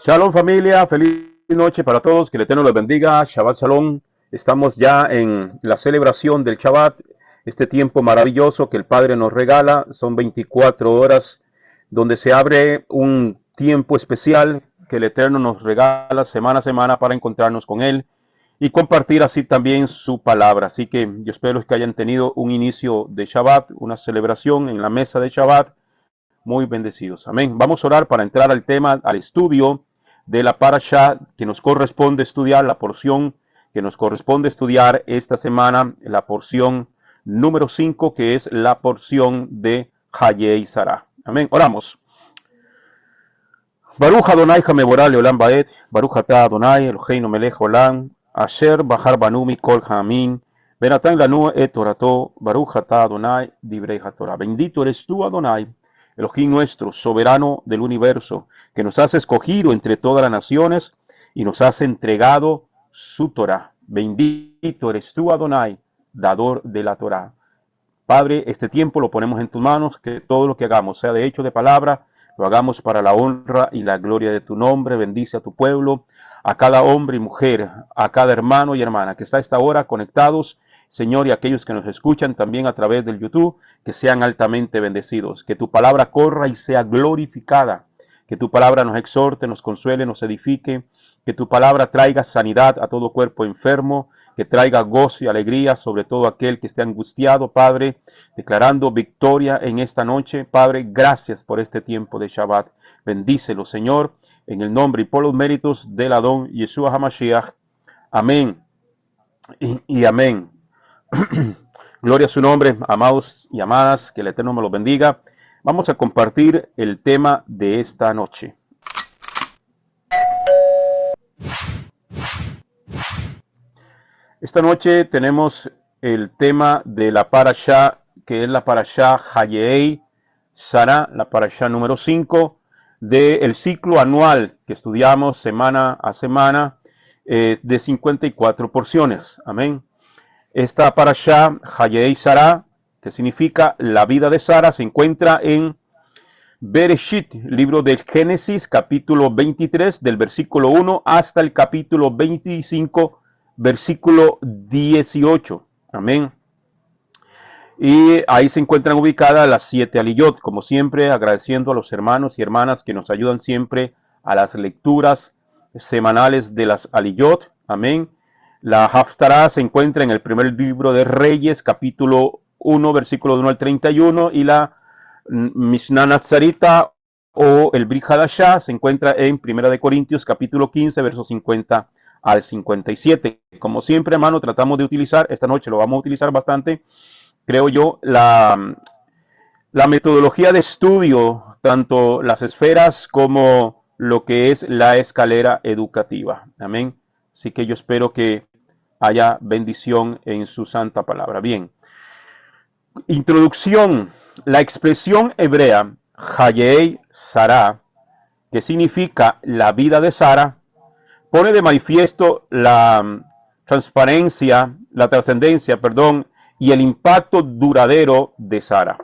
Shalom familia, feliz noche para todos, que el Eterno los bendiga, Shabbat Shalom. Estamos ya en la celebración del Shabbat, este tiempo maravilloso que el Padre nos regala. Son 24 horas donde se abre un tiempo especial que el Eterno nos regala semana a semana para encontrarnos con Él y compartir así también su palabra. Así que yo espero que hayan tenido un inicio de Shabbat, una celebración en la mesa de Shabbat, muy bendecidos. Amén. Vamos a orar para entrar al tema, al estudio de la parashá que nos corresponde estudiar, la porción que nos corresponde estudiar esta semana, la porción número 5, que es la porción de Hayei Sarah. Amén. Oramos. Baruch Adonai Hameborah Leolam Baed, Baruch Atah Adonai Eloheinu melech olam, Asher Bahar Banu Mikol Ha'amin, Benatan Lanu et Torato, Baruch Atah Adonai Divrei HaTorah. Bendito eres tú, Adonai, Elohim nuestro, soberano del universo, que nos has escogido entre todas las naciones y nos has entregado su Torah. Bendito eres tú, Adonai, dador de la Torah. Padre, este tiempo lo ponemos en tus manos, que todo lo que hagamos, sea de hecho de palabra, lo hagamos para la honra y la gloria de tu nombre. Bendice a tu pueblo, a cada hombre y mujer, a cada hermano y hermana que está a esta hora conectados, Señor, y aquellos que nos escuchan también a través del YouTube, que sean altamente bendecidos, que tu palabra corra y sea glorificada, que tu palabra nos exhorte, nos consuele, nos edifique, que tu palabra traiga sanidad a todo cuerpo enfermo, que traiga gozo y alegría sobre todo aquel que esté angustiado, Padre, declarando victoria en esta noche. Padre, gracias por este tiempo de Shabbat. Bendícelo, Señor, en el nombre y por los méritos del Adón Yeshua HaMashiach. Amén y amén. Gloria a su nombre, amados y amadas, que el Eterno me los bendiga. Vamos a compartir el tema de esta noche. Esta noche tenemos el tema de la parashá, que es la parashá Hayei Sarah, la parashá número 5 del ciclo anual que estudiamos semana a semana, de 54 porciones. Amén. Esta parashá, Hayei Sarah, que significa la vida de Sara, se encuentra en Bereshit, libro del Génesis, capítulo 23, del versículo 1 hasta el capítulo 25, versículo 18. Amén. Y ahí se encuentran ubicadas las 7 aliyot, como siempre, agradeciendo a los hermanos y hermanas que nos ayudan siempre a las lecturas semanales de las aliyot. Amén. La Haftarah se encuentra en el primer libro de Reyes, capítulo 1, versículo 1 al 31, y la Mishnah Nazarita o el Brit Hadashah se encuentra en Primera de Corintios, capítulo 15, versos 50 al 57. Como siempre, hermano, tratamos de utilizar, esta noche lo vamos a utilizar bastante, creo yo, la metodología de estudio, tanto las esferas como lo que es la escalera educativa. Amén. Así que yo espero que haya bendición en su santa palabra. Bien. Introducción. La expresión hebrea Hayei Sarah, que significa la vida de Sara, pone de manifiesto la transparencia, la trascendencia, y el impacto duradero de Sara.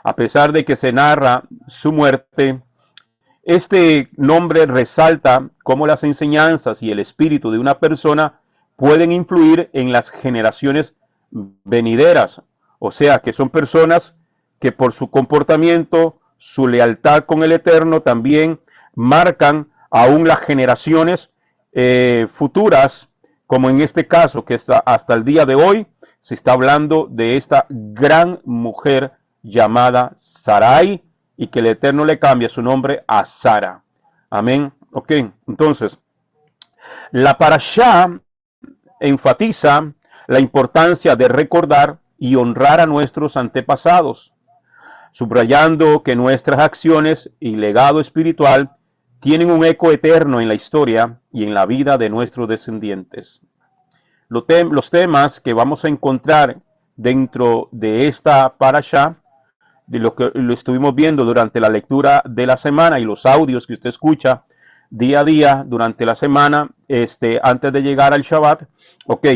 A pesar de que se narra su muerte, este nombre resalta cómo las enseñanzas y el espíritu de una persona pueden influir en las generaciones venideras. O sea, que son personas que por su comportamiento, su lealtad con el Eterno, también marcan aún las generaciones futuras, como en este caso, que hasta el día de hoy se está hablando de esta gran mujer llamada Sarai, y que el Eterno le cambia su nombre a Sara. Amén. Ok, entonces, la parashá enfatiza la importancia de recordar y honrar a nuestros antepasados, subrayando que nuestras acciones y legado espiritual tienen un eco eterno en la historia y en la vida de nuestros descendientes. Los temas que vamos a encontrar dentro de esta parashá, de lo que lo estuvimos viendo durante la lectura de la semana y los audios que usted escucha día a día durante la semana, antes de llegar al Shabbat. Ok,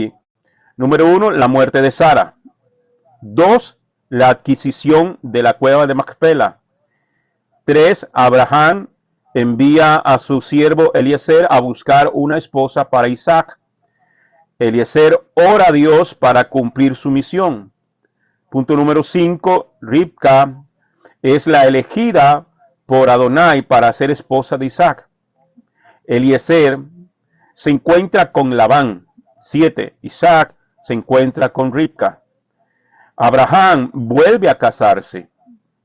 número 1, la muerte de Sara. 2, la adquisición de la cueva de Macpela. 3, Abraham envía a su siervo Eliezer a buscar una esposa para Isaac. Eliezer ora a Dios para cumplir su misión. Punto número 5, Ribca es la elegida por Adonai para ser esposa de Isaac. Eliezer se encuentra con Labán. 7, Isaac se encuentra con Ribca. Abraham vuelve a casarse.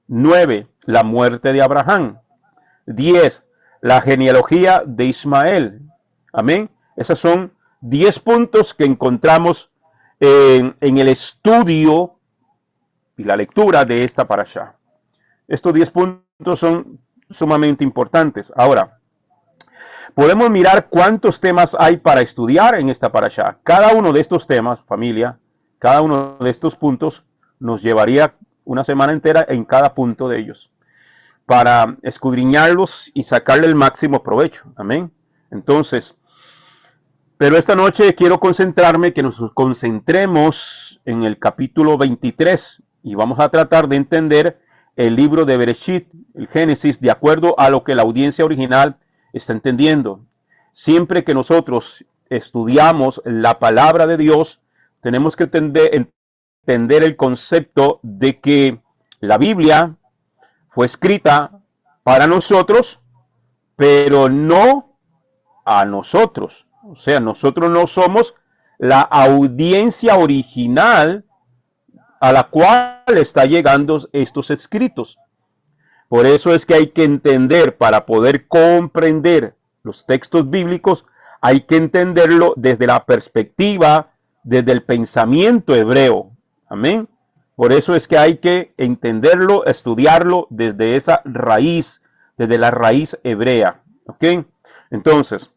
9, la muerte de Abraham. 10, la genealogía de Ismael. Amén. Esos son 10 puntos que encontramos en el estudio y la lectura de esta parashá. Estos 10 puntos son sumamente importantes. Ahora, podemos mirar cuántos temas hay para estudiar en esta parashá. Cada uno de estos temas, familia, cada uno de estos puntos nos llevaría una semana entera en cada punto de ellos para escudriñarlos y sacarle el máximo provecho. Amén. Entonces, pero esta noche quiero concentrarme, que nos concentremos en el capítulo 23 y vamos a tratar de entender el libro de Bereshit, el Génesis, de acuerdo a lo que la audiencia original está entendiendo. Siempre que nosotros estudiamos la palabra de Dios, tenemos que entender el concepto de que la Biblia fue escrita para nosotros, pero no a nosotros. O sea, nosotros no somos la audiencia original a la cual está llegando estos escritos. Por eso es que hay que entender, para poder comprender los textos bíblicos, hay que entenderlo desde la perspectiva, desde el pensamiento hebreo. Amén. Por eso es que hay que entenderlo, estudiarlo desde esa raíz, desde la raíz hebrea. ¿Ok? Entonces,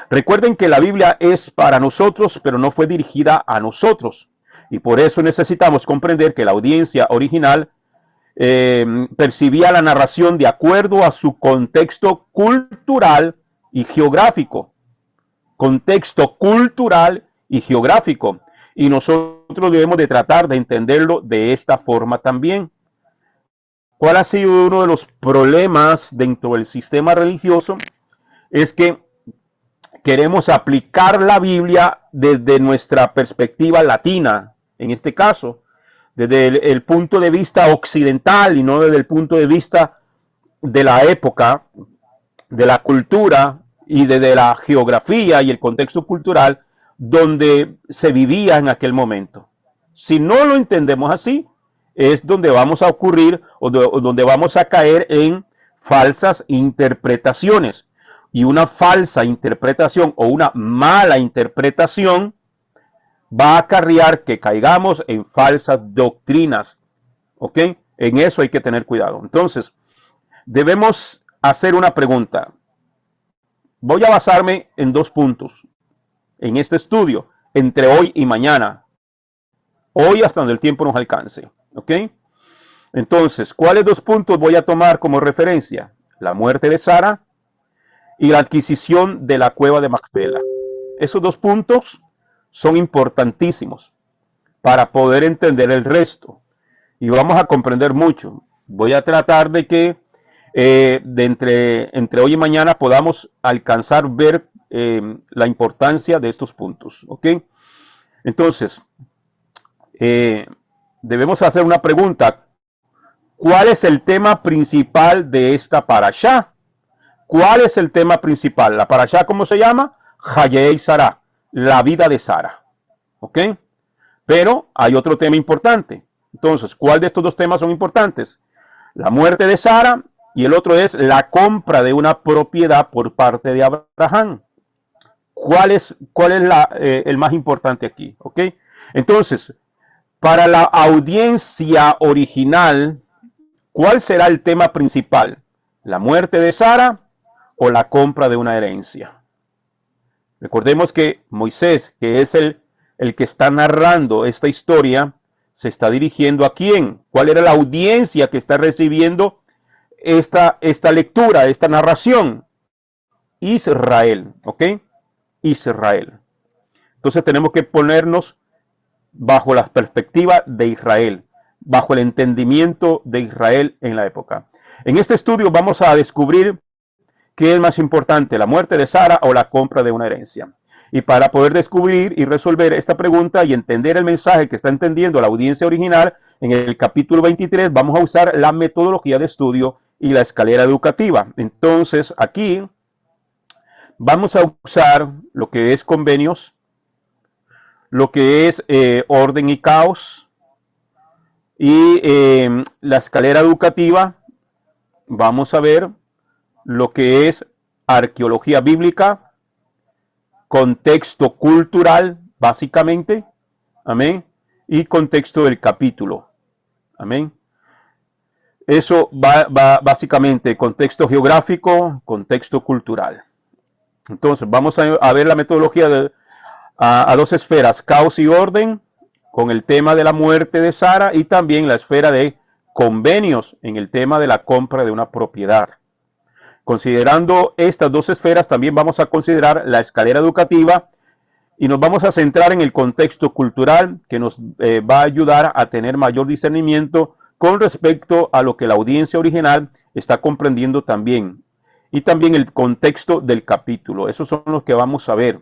recuerden que la Biblia es para nosotros, pero no fue dirigida a nosotros. Y por eso necesitamos comprender que la audiencia original percibía la narración de acuerdo a su contexto cultural y geográfico. Contexto cultural y geográfico. Y nosotros debemos de tratar de entenderlo de esta forma también. ¿Cuál ha sido uno de los problemas dentro del sistema religioso? Es que queremos aplicar la Biblia desde nuestra perspectiva latina, en este caso, desde el punto de vista occidental y no desde el punto de vista de la época, de la cultura y desde la geografía y el contexto cultural donde se vivía en aquel momento. Si no lo entendemos así, es donde vamos a ocurrir o donde vamos a caer en falsas interpretaciones. Y una falsa interpretación o una mala interpretación va a acarrear que caigamos en falsas doctrinas. ¿Ok? En eso hay que tener cuidado. Entonces, debemos hacer una pregunta. Voy a basarme en 2 puntos en este estudio, entre hoy y mañana. Hoy hasta donde el tiempo nos alcance. ¿Ok? Entonces, ¿cuáles 2 puntos voy a tomar como referencia? La muerte de Sara y la adquisición de la cueva de Macpela. Esos 2 puntos son importantísimos para poder entender el resto. Y vamos a comprender mucho. Voy a tratar de que entre hoy y mañana podamos alcanzar ver la importancia de estos puntos. ¿Ok? Entonces, debemos hacer una pregunta. ¿Cuál es el tema principal de esta parashá? ¿Cuál es el tema principal? La parashá, ¿cómo se llama? Hayei Sarah, la vida de Sara. ¿Ok? Pero hay otro tema importante. Entonces, ¿cuál de estos 2 temas son importantes? La muerte de Sara y el otro es la compra de una propiedad por parte de Abraham. ¿Cuál es el más importante aquí? ¿Ok? Entonces, para la audiencia original, ¿cuál será el tema principal? ¿La muerte de Sara o la compra de una herencia? Recordemos que Moisés, que es el que está narrando esta historia, se está dirigiendo a quién. ¿Cuál era la audiencia que está recibiendo esta lectura, esta narración? Israel, ¿ok? Israel. Entonces tenemos que ponernos bajo la perspectiva de Israel, bajo el entendimiento de Israel en la época. En este estudio vamos a descubrir ¿Qué es más importante, la muerte de Sara o la compra de una herencia? Y para poder descubrir y resolver esta pregunta y entender el mensaje que está entendiendo la audiencia original, en el capítulo 23 vamos a usar la metodología de estudio y la escalera educativa. Entonces, aquí vamos a usar lo que es convenios, lo que es orden y caos, y la escalera educativa. Vamos a ver lo que es arqueología bíblica, contexto cultural, básicamente, amén, y contexto del capítulo, amén. Eso va básicamente contexto geográfico, contexto cultural. Entonces, vamos a ver la metodología a dos esferas, caos y orden, con el tema de la muerte de Sara, y también la esfera de convenios en el tema de la compra de una propiedad. Considerando estas dos esferas, también vamos a considerar la escalera educativa y nos vamos a centrar en el contexto cultural, que nos va a ayudar a tener mayor discernimiento con respecto a lo que la audiencia original está comprendiendo también. Y también el contexto del capítulo. Esos son los que vamos a ver.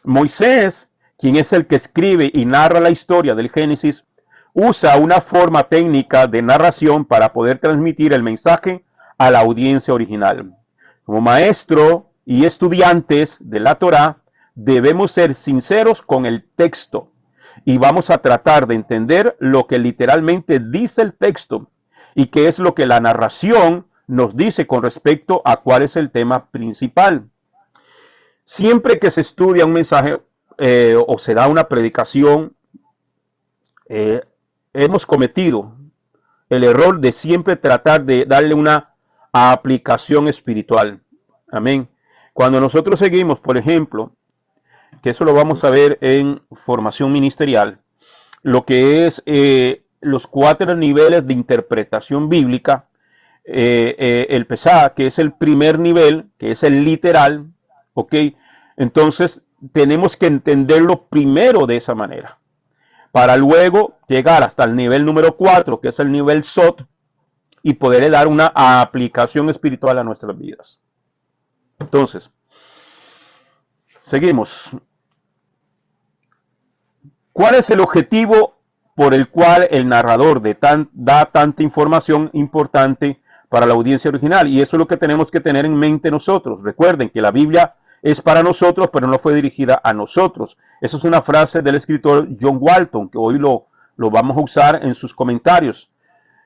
Moisés, quien es el que escribe y narra la historia del Génesis, usa una forma técnica de narración para poder transmitir el mensaje a la audiencia original. Como maestro y estudiantes de la Torá, debemos ser sinceros con el texto y vamos a tratar de entender lo que literalmente dice el texto y qué es lo que la narración nos dice con respecto a cuál es el tema principal. Siempre que se estudia un mensaje o se da una predicación, hemos cometido el error de siempre tratar de darle una aplicación espiritual. Amén. Cuando nosotros seguimos, por ejemplo, que eso lo vamos a ver en formación ministerial, lo que es los 4 niveles de interpretación bíblica, el pesá, que es el primer nivel, que es el literal, ¿ok? Entonces tenemos que entenderlo primero de esa manera, para luego llegar hasta el nivel número 4, que es el nivel Sot, y poderle dar una aplicación espiritual a nuestras vidas. Entonces, seguimos. ¿Cuál es el objetivo por el cual el narrador da tanta información importante para la audiencia original? Y eso es lo que tenemos que tener en mente nosotros. Recuerden que la Biblia es para nosotros, pero no fue dirigida a nosotros. Esa es una frase del escritor John Walton, que hoy lo vamos a usar en sus comentarios.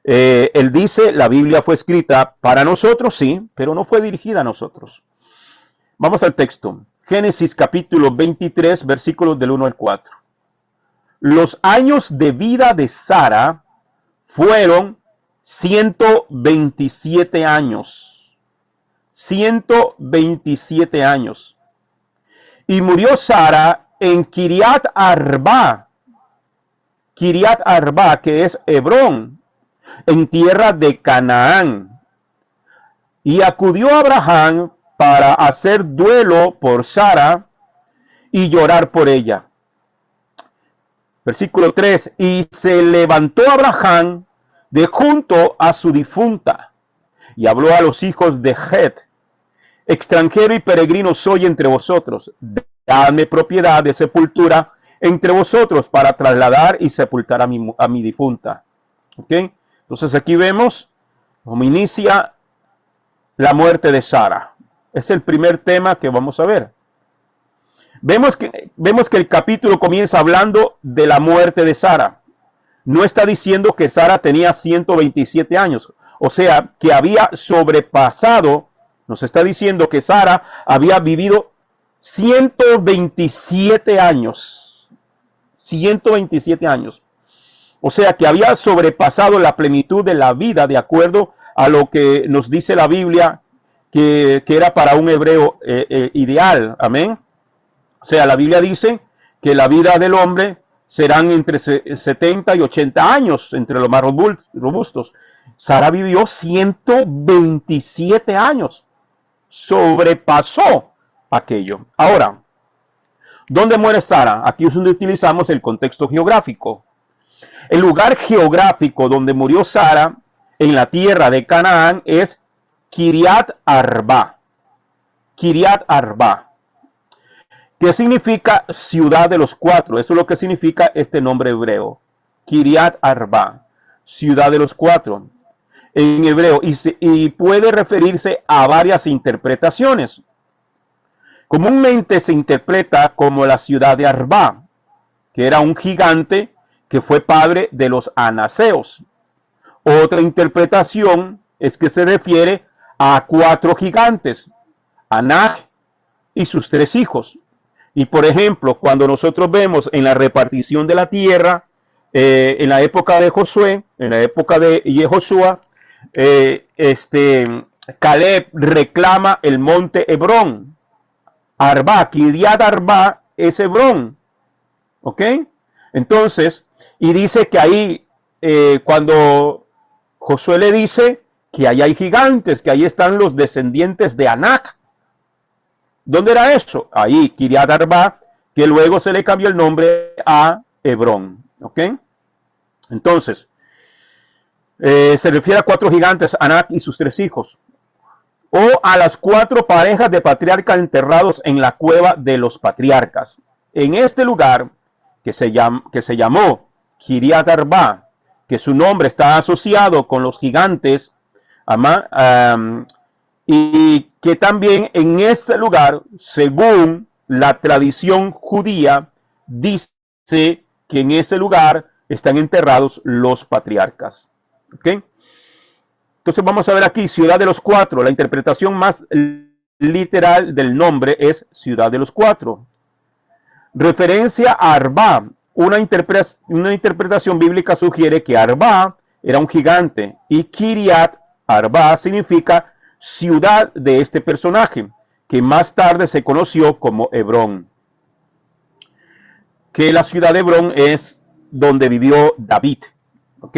Él dice, la Biblia fue escrita para nosotros, sí, pero no fue dirigida a nosotros. Vamos al texto. Génesis capítulo 23, versículos del 1 al 4. Los años de vida de Sara fueron 127 años. 127 años. Y murió Sara en Kiriat Arba. Kiriat Arba, que es Hebrón, en tierra de Canaán. Y acudió Abraham para hacer duelo por Sara y llorar por ella. Versículo 3. Y se levantó Abraham de junto a su difunta y habló a los hijos de Het: extranjero y peregrino soy entre vosotros, dadme propiedad de sepultura entre vosotros para trasladar y sepultar a mi difunta. ¿Ok? Entonces aquí vemos cómo inicia la muerte de Sara. Es el primer tema que vamos a ver. Vemos que el capítulo comienza hablando de la muerte de Sara. No está diciendo que Sara tenía 127 años. O sea, que había sobrepasado. Nos está diciendo que Sara había vivido 127 años. 127 años. O sea, que había sobrepasado la plenitud de la vida de acuerdo a lo que nos dice la Biblia que era para un hebreo ideal. Amén. O sea, la Biblia dice que la vida del hombre serán entre 70 y 80 años, entre los más robustos. Sara vivió 127 años. Sobrepasó aquello. Ahora, ¿dónde muere Sara? Aquí es donde utilizamos el contexto geográfico. El lugar geográfico donde murió Sara en la tierra de Canaán es Kiriat Arba. Kiriat Arba. ¿Qué significa ciudad de los cuatro? Eso es lo que significa este nombre hebreo. Kiriat Arba, ciudad de los cuatro, en hebreo. Y puede referirse a varias interpretaciones. Comúnmente se interpreta como la ciudad de Arba, que era un gigante que fue padre de los anaseos. Otra interpretación es que se refiere a cuatro gigantes, Anak y sus tres hijos. Y por ejemplo, cuando nosotros vemos en la repartición de la tierra, en la época de Josué, en la época de Yehoshua, Caleb reclama el monte Hebrón. Arba, Kiriat Arba es Hebrón. ¿Ok? Entonces, y dice que ahí, cuando Josué le dice que ahí hay gigantes, que ahí están los descendientes de Anak. ¿Dónde era eso? Ahí, Kiriat Arba, que luego se le cambió el nombre a Hebrón. ¿Ok? Entonces, se refiere a cuatro gigantes, Anak y sus tres hijos. O a las cuatro parejas de patriarcas enterrados en la cueva de los patriarcas. En este lugar, que se llamó Kiriat Arba, que su nombre está asociado con los gigantes, y que también en ese lugar, según la tradición judía, dice que en ese lugar están enterrados los patriarcas. ¿Ok? Entonces vamos a ver aquí, ciudad de los cuatro. La interpretación más literal del nombre es ciudad de los cuatro. Referencia a Arba. Una interpretación bíblica sugiere que Arba era un gigante y Kiriat Arba significa ciudad de este personaje, que más tarde se conoció como Hebrón. Que la ciudad de Hebrón es donde vivió David. ¿Ok?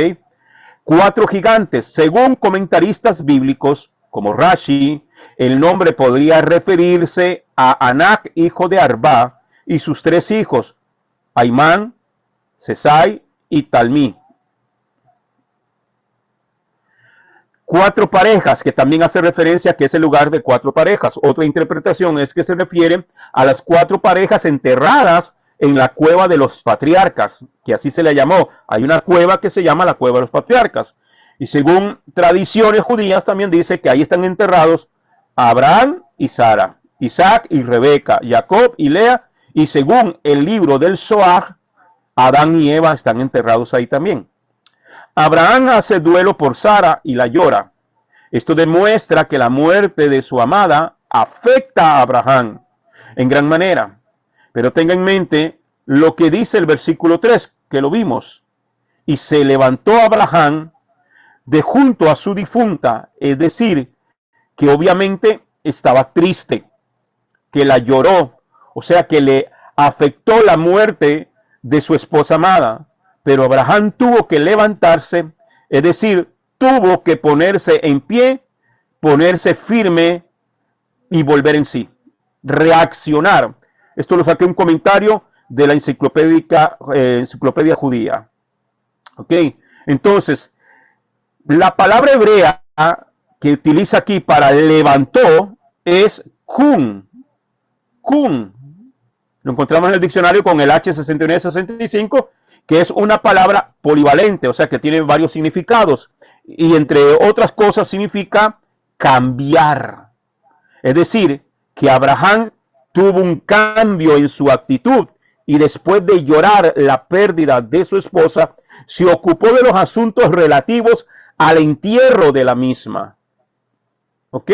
Cuatro gigantes. Según comentaristas bíblicos como Rashi, el nombre podría referirse a Anak, hijo de Arba, y sus tres hijos, Aimán, Sesai y Talmí. Cuatro parejas, que también hace referencia a que es el lugar de cuatro parejas. Otra interpretación es que se refiere a las cuatro parejas enterradas en la cueva de los patriarcas, que así se le llamó. Hay una cueva que se llama la cueva de los patriarcas. Y según tradiciones judías también dice que ahí están enterrados Abraham y Sara, Isaac y Rebeca, Jacob y Lea. Y según el libro del Zohar, Adán y Eva están enterrados ahí también. Abraham hace duelo por Sara y la llora. Esto demuestra que la muerte de su amada afecta a Abraham en gran manera. Pero tenga en mente lo que dice el versículo 3, que lo vimos. Y se levantó Abraham de junto a su difunta, es decir, que obviamente estaba triste, que la lloró, o sea que le afectó la muerte de su esposa amada. Pero Abraham tuvo que levantarse, es decir, tuvo que ponerse en pie, ponerse firme y volver en sí, reaccionar. Esto lo saqué un comentario de la enciclopedia judía. ¿Ok? Entonces, la palabra hebrea que utiliza aquí para levantó es kun. Kun. Lo encontramos en el diccionario con el H61 y 65, que es una palabra polivalente, o sea que tiene varios significados. Y entre otras cosas significa cambiar. Es decir, que Abraham tuvo un cambio en su actitud y después de llorar la pérdida de su esposa, se ocupó de los asuntos relativos al entierro de la misma. ¿Ok?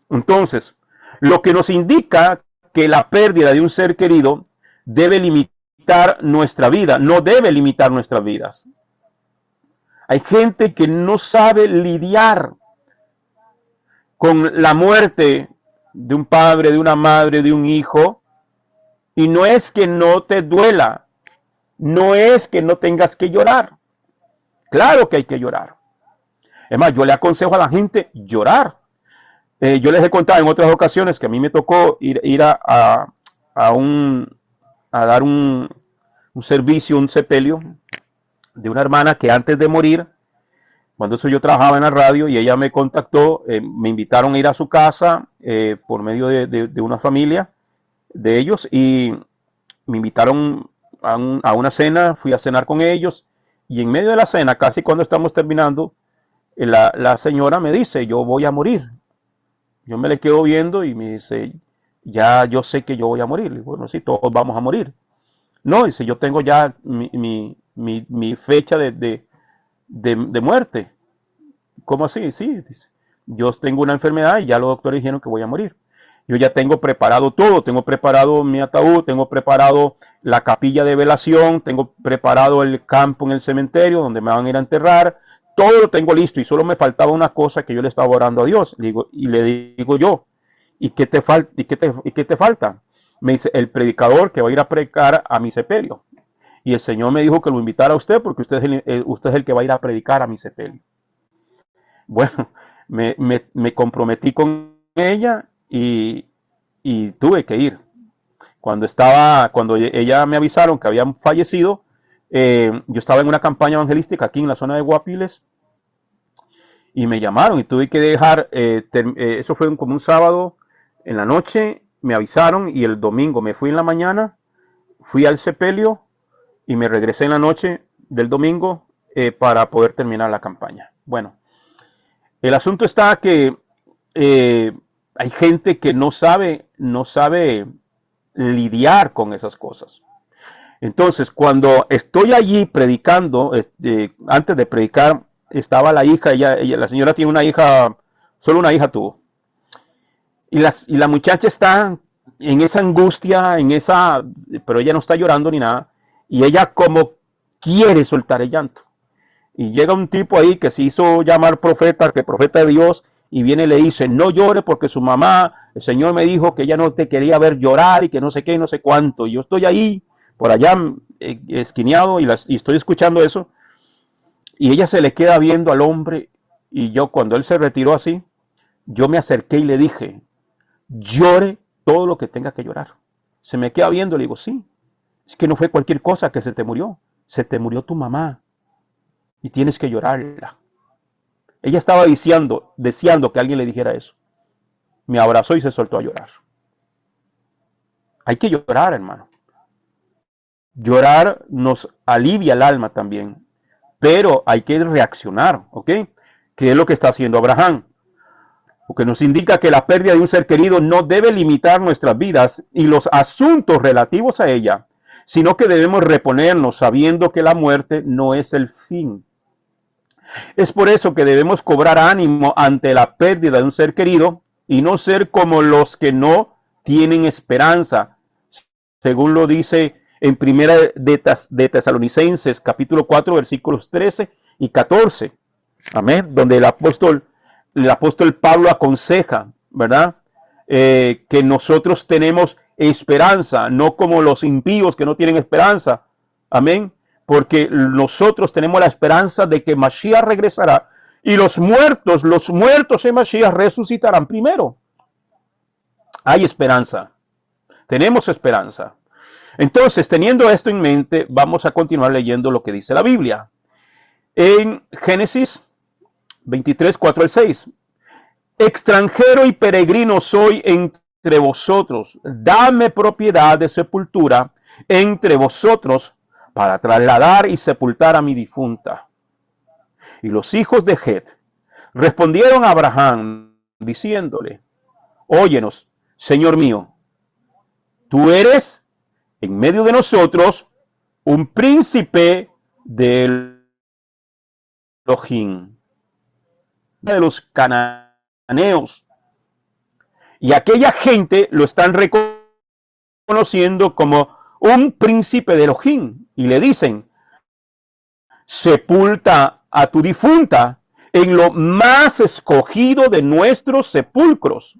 Entonces, lo que nos indica que la pérdida de un ser querido debe limitar nuestra vida, no debe limitar nuestras vidas. Hay gente que no sabe lidiar con la muerte de un padre, de una madre, de un hijo, y no es que no te duela, no es que no tengas que llorar. Claro que hay que llorar. Es más, yo le aconsejo a la gente llorar. Yo les he contado en otras ocasiones que a mí me tocó ir a dar un servicio, un sepelio de una hermana que antes de morir Cuando eso yo trabajaba en la radio y ella me contactó, me invitaron a ir a su casa por medio de una familia de ellos y me invitaron a una cena, fui a cenar con ellos y en medio de la cena, casi cuando estamos terminando, la señora me dice, yo voy a morir. Yo me le quedo viendo y me dice, ya yo sé que yo voy a morir. Le digo, bueno, sí, todos vamos a morir. No, dice, yo tengo ya mi fecha de muerte. ¿Cómo así? Sí, dice, yo tengo una enfermedad y ya los doctores dijeron que voy a morir. Yo ya tengo preparado todo, tengo preparado mi ataúd, tengo preparado la capilla de velación, tengo preparado el campo en el cementerio donde me van a ir a enterrar, todo lo tengo listo y solo me faltaba una cosa que yo le estaba orando a Dios. Le digo yo, ¿y qué te falta? ¿Y qué te falta? Me dice, el predicador que va a ir a predicar a mi sepelio. Y el Señor me dijo que lo invitara a usted porque usted es el que va a ir a predicar a mi sepelio. Bueno, me comprometí con ella y tuve que ir. Cuando ella me avisaron que habían fallecido, yo estaba en una campaña evangelística aquí en la zona de Guapiles y me llamaron y tuve que dejar, eso fue como un sábado en la noche, me avisaron y el domingo me fui en la mañana, fui al sepelio y me regresé en la noche del domingo para poder terminar la campaña. Bueno, el asunto está que hay gente que no sabe lidiar con esas cosas. Entonces, cuando estoy allí predicando, antes de predicar, estaba la hija, la señora tiene una hija, solo una hija tuvo. Y la muchacha está en esa angustia, pero ella no está llorando ni nada. Y ella como quiere soltar el llanto. Y llega un tipo ahí que se hizo llamar profeta, que profeta de Dios, y viene y le dice, no llore porque su mamá, el Señor me dijo que ella no te quería ver llorar y que no sé qué y no sé cuánto. Y yo estoy ahí, por allá, esquineado, y estoy escuchando eso. Y ella se le queda viendo al hombre, y yo cuando él se retiró así, yo me acerqué y le dije, llore todo lo que tenga que llorar. Se me queda viendo, le digo, sí, es que no fue cualquier cosa que se te murió tu mamá. Y tienes que llorarla. Ella estaba deseando que alguien le dijera eso. Me abrazó y se soltó a llorar. Hay que llorar, hermano. Llorar nos alivia el alma también, pero hay que reaccionar, ¿ok? ¿Qué es lo que está haciendo Abraham? Lo que nos indica que la pérdida de un ser querido no debe limitar nuestras vidas y los asuntos relativos a ella, sino que debemos reponernos sabiendo que la muerte no es el fin. Es por eso que debemos cobrar ánimo ante la pérdida de un ser querido y no ser como los que no tienen esperanza, según lo dice en Primera de Tesalonicenses, capítulo 4, versículos 13 y 14. Amén. Donde el apóstol Pablo aconseja, ¿verdad? Que nosotros tenemos esperanza, no como los impíos que no tienen esperanza. Amén. Porque nosotros tenemos la esperanza de que Mashiach regresará y los muertos en Mashiach resucitarán primero. Hay esperanza. Tenemos esperanza. Entonces, teniendo esto en mente, vamos a continuar leyendo lo que dice la Biblia. En Génesis 23, 4 al 6. Extranjero y peregrino soy entre vosotros. Dame propiedad de sepultura entre vosotros para trasladar y sepultar a mi difunta. Y los hijos de Het respondieron a Abraham diciéndole, óyenos, Señor mío, tú eres en medio de nosotros un príncipe de Elohim, de los cananeos. Y aquella gente lo están reconociendo como un príncipe de Elohim. Y le dicen, sepulta a tu difunta en lo más escogido de nuestros sepulcros.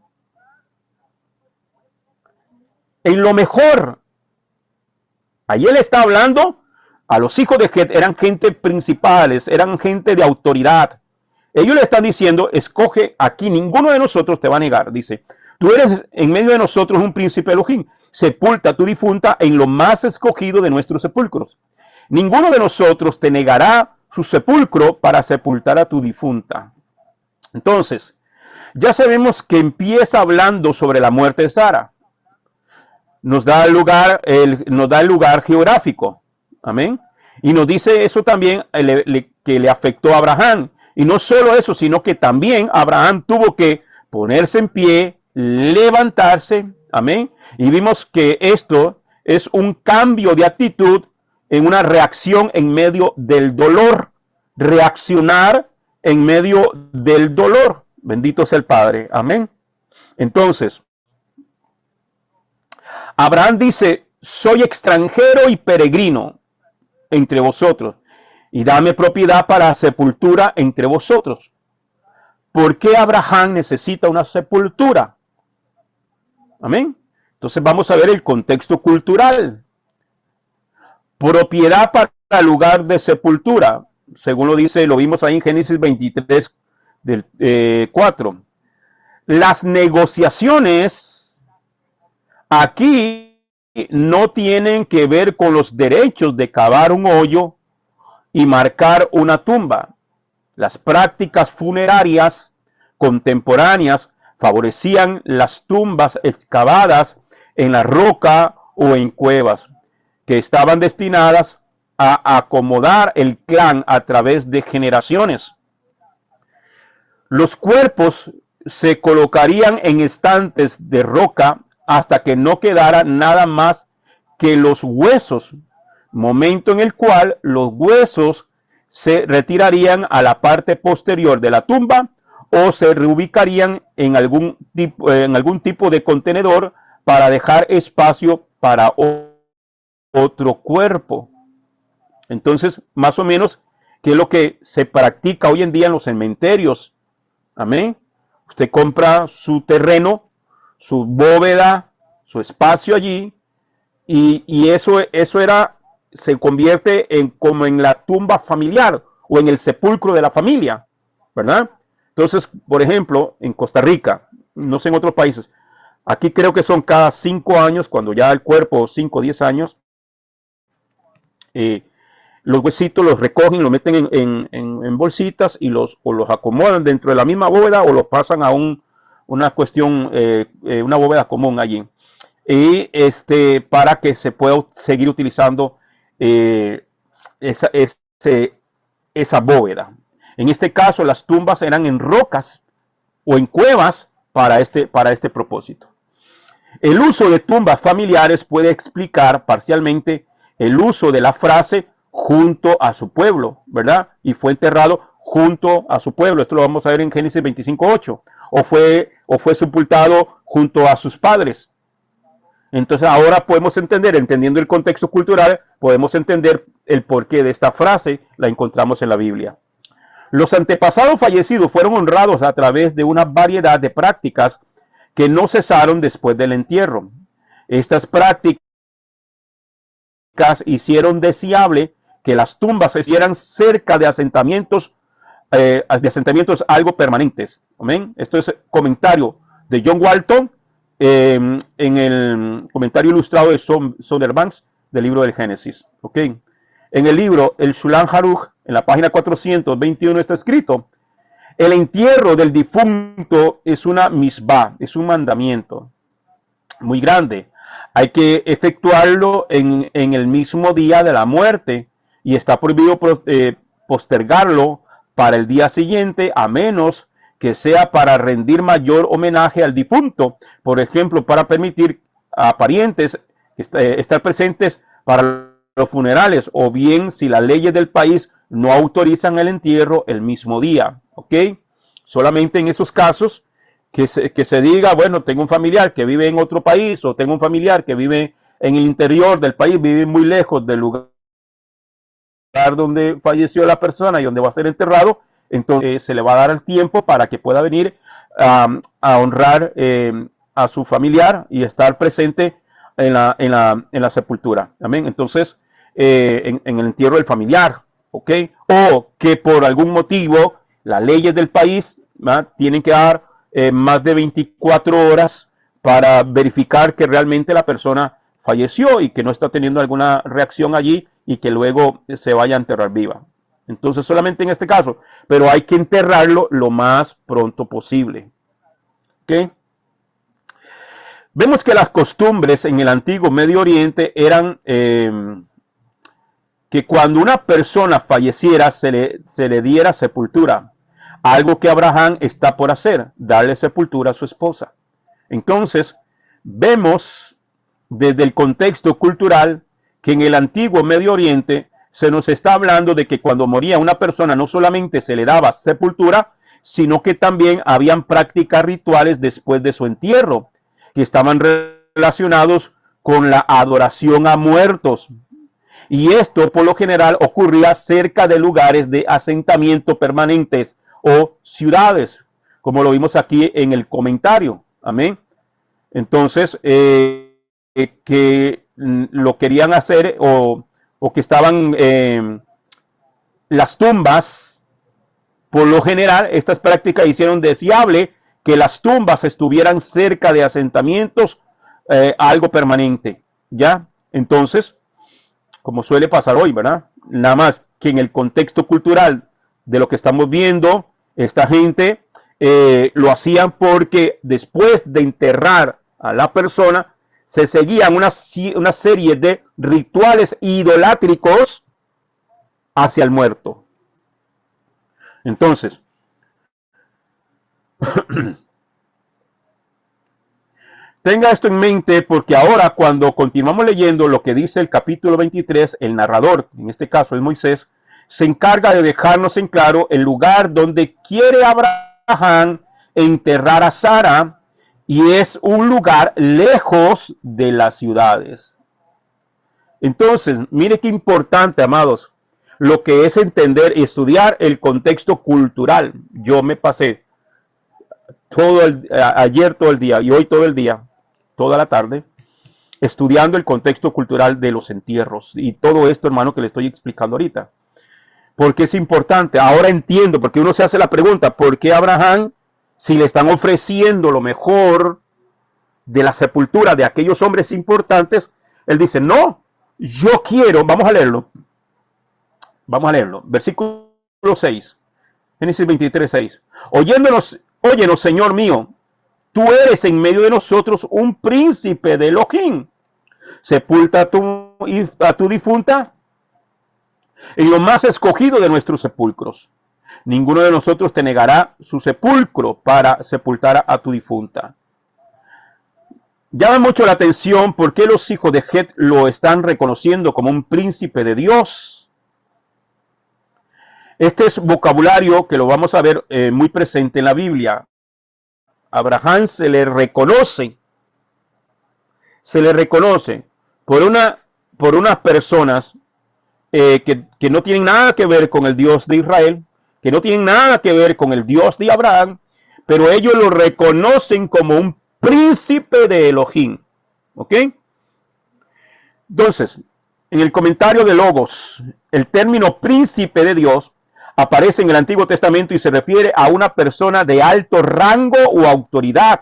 En lo mejor. Ahí él está hablando a los hijos de Het, eran gente principales, eran gente de autoridad. Ellos le están diciendo, escoge aquí, ninguno de nosotros te va a negar. Dice, tú eres en medio de nosotros un príncipe Elohim. Sepulta a tu difunta en lo más escogido de nuestros sepulcros. Ninguno de nosotros te negará su sepulcro para sepultar a tu difunta. Entonces, ya sabemos que empieza hablando sobre la muerte de Sara. Nos da el lugar geográfico. Amén. Y nos dice eso también que le afectó a Abraham. Y no solo eso, sino que también Abraham tuvo que ponerse en pie, levantarse. Amén. Y vimos que esto es un cambio de actitud en una reacción en medio del dolor. Reaccionar en medio del dolor. Bendito sea el Padre. Amén. Entonces, Abraham dice, soy extranjero y peregrino entre vosotros, y dame propiedad para sepultura entre vosotros. ¿Por qué Abraham necesita una sepultura? Amén. Entonces vamos a ver el contexto cultural. Propiedad para lugar de sepultura, según lo vimos ahí en Génesis 23, del 4. Las negociaciones aquí no tienen que ver con los derechos de cavar un hoyo y marcar una tumba. Las prácticas funerarias contemporáneas favorecían las tumbas excavadas en la roca o en cuevas, que estaban destinadas a acomodar el clan a través de generaciones. Los cuerpos se colocarían en estantes de roca hasta que no quedara nada más que los huesos, momento en el cual los huesos se retirarían a la parte posterior de la tumba o se reubicarían en algún tipo de contenedor para dejar espacio para otro cuerpo. Entonces, más o menos, ¿qué es lo que se practica hoy en día en los cementerios? Amén. Usted compra su terreno, su bóveda, su espacio allí, y eso se convierte como en la tumba familiar o en el sepulcro de la familia, ¿verdad? Entonces, por ejemplo, en Costa Rica, no sé en otros países, aquí creo que son cada 5 años, cuando ya el cuerpo, 5 o 10 años, los huesitos los recogen, los meten en bolsitas y los acomodan dentro de la misma bóveda o los pasan a una cuestión, una bóveda común allí. Y para que se pueda seguir utilizando esa bóveda. En este caso, las tumbas eran en rocas o en cuevas para este propósito. El uso de tumbas familiares puede explicar parcialmente el uso de la frase junto a su pueblo, ¿verdad? Y fue enterrado junto a su pueblo. Esto lo vamos a ver en Génesis 25:8. O fue sepultado junto a sus padres. Entonces ahora podemos entender, entendiendo el contexto cultural, podemos entender el porqué de esta frase, la encontramos en la Biblia. Los antepasados fallecidos fueron honrados a través de una variedad de prácticas que no cesaron después del entierro. Estas prácticas hicieron deseable que las tumbas se hicieran cerca de asentamientos algo permanentes. ¿Amén? Esto es comentario de John Walton en el comentario ilustrado de Sonderbanks del libro del Génesis. ¿Ok? En el libro El Shulchan Aruch, en la página 421 está escrito: el entierro del difunto es una misbah, es un mandamiento muy grande. Hay que efectuarlo en el mismo día de la muerte y está prohibido postergarlo para el día siguiente, a menos que sea para rendir mayor homenaje al difunto, por ejemplo, para permitir a parientes estar presentes para los funerales, o bien si las leyes del país no autorizan el entierro el mismo día. ¿Ok? Solamente en esos casos que se diga, bueno, tengo un familiar que vive en otro país, o tengo un familiar que vive en el interior del país, vive muy lejos del lugar donde falleció la persona y donde va a ser enterrado, entonces se le va a dar el tiempo para que pueda venir a honrar a su familiar y estar presente en la sepultura. Amén. Entonces, en el entierro del familiar, ¿ok? O que por algún motivo las leyes del país tienen que dar más de 24 horas para verificar que realmente la persona falleció y que no está teniendo alguna reacción allí y que luego se vaya a enterrar viva. Entonces solamente en este caso, pero hay que enterrarlo lo más pronto posible. ¿Ok? Vemos que las costumbres en el antiguo Medio Oriente eran que cuando una persona falleciera se le diera sepultura. Algo que Abraham está por hacer, darle sepultura a su esposa. Entonces, vemos desde el contexto cultural que en el antiguo Medio Oriente se nos está hablando de que cuando moría una persona no solamente se le daba sepultura, sino que también habían prácticas rituales después de su entierro, que estaban relacionados con la adoración a muertos. Y esto por lo general ocurría cerca de lugares de asentamiento permanentes o ciudades, como lo vimos aquí en el comentario. Amén. Entonces, que lo querían hacer o que estaban las tumbas, por lo general, estas prácticas hicieron deseable que las tumbas estuvieran cerca de asentamientos, algo permanente, ¿ya? Entonces, como suele pasar hoy, ¿verdad? Nada más que en el contexto cultural de lo que estamos viendo, esta gente lo hacían porque después de enterrar a la persona, se seguían una serie de rituales idolátricos hacia el muerto. Entonces, tenga esto en mente porque ahora cuando continuamos leyendo lo que dice el capítulo 23, el narrador, en este caso es Moisés, se encarga de dejarnos en claro el lugar donde quiere Abraham enterrar a Sara, y es un lugar lejos de las ciudades. Entonces, mire qué importante, amados, lo que es entender y estudiar el contexto cultural. Yo me pasé ayer todo el día y hoy todo el día, toda la tarde, estudiando el contexto cultural de los entierros y todo esto, hermano, que le estoy explicando ahorita. Porque es importante. Ahora entiendo, porque uno se hace la pregunta, ¿por qué Abraham, si le están ofreciendo lo mejor de la sepultura de aquellos hombres importantes, él dice, no, yo quiero, vamos a leerlo, versículo 6, Génesis 23, 6, óyenos, Señor mío, tú eres en medio de nosotros un príncipe de Elohim, sepulta a tu difunta en lo más escogido de nuestros sepulcros. Ninguno de nosotros te negará su sepulcro para sepultar a tu difunta. Llama mucho la atención por qué los hijos de Het lo están reconociendo como un príncipe de Dios. Este es vocabulario que lo vamos a ver muy presente en la Biblia. Abraham se le reconoce por unas personas que no tienen nada que ver con el Dios de Israel, que no tienen nada que ver con el Dios de Abraham, pero ellos lo reconocen como un príncipe de Elohim. ¿Ok? Entonces, en el comentario de Logos, el término príncipe de Dios aparece en el Antiguo Testamento y se refiere a una persona de alto rango o autoridad,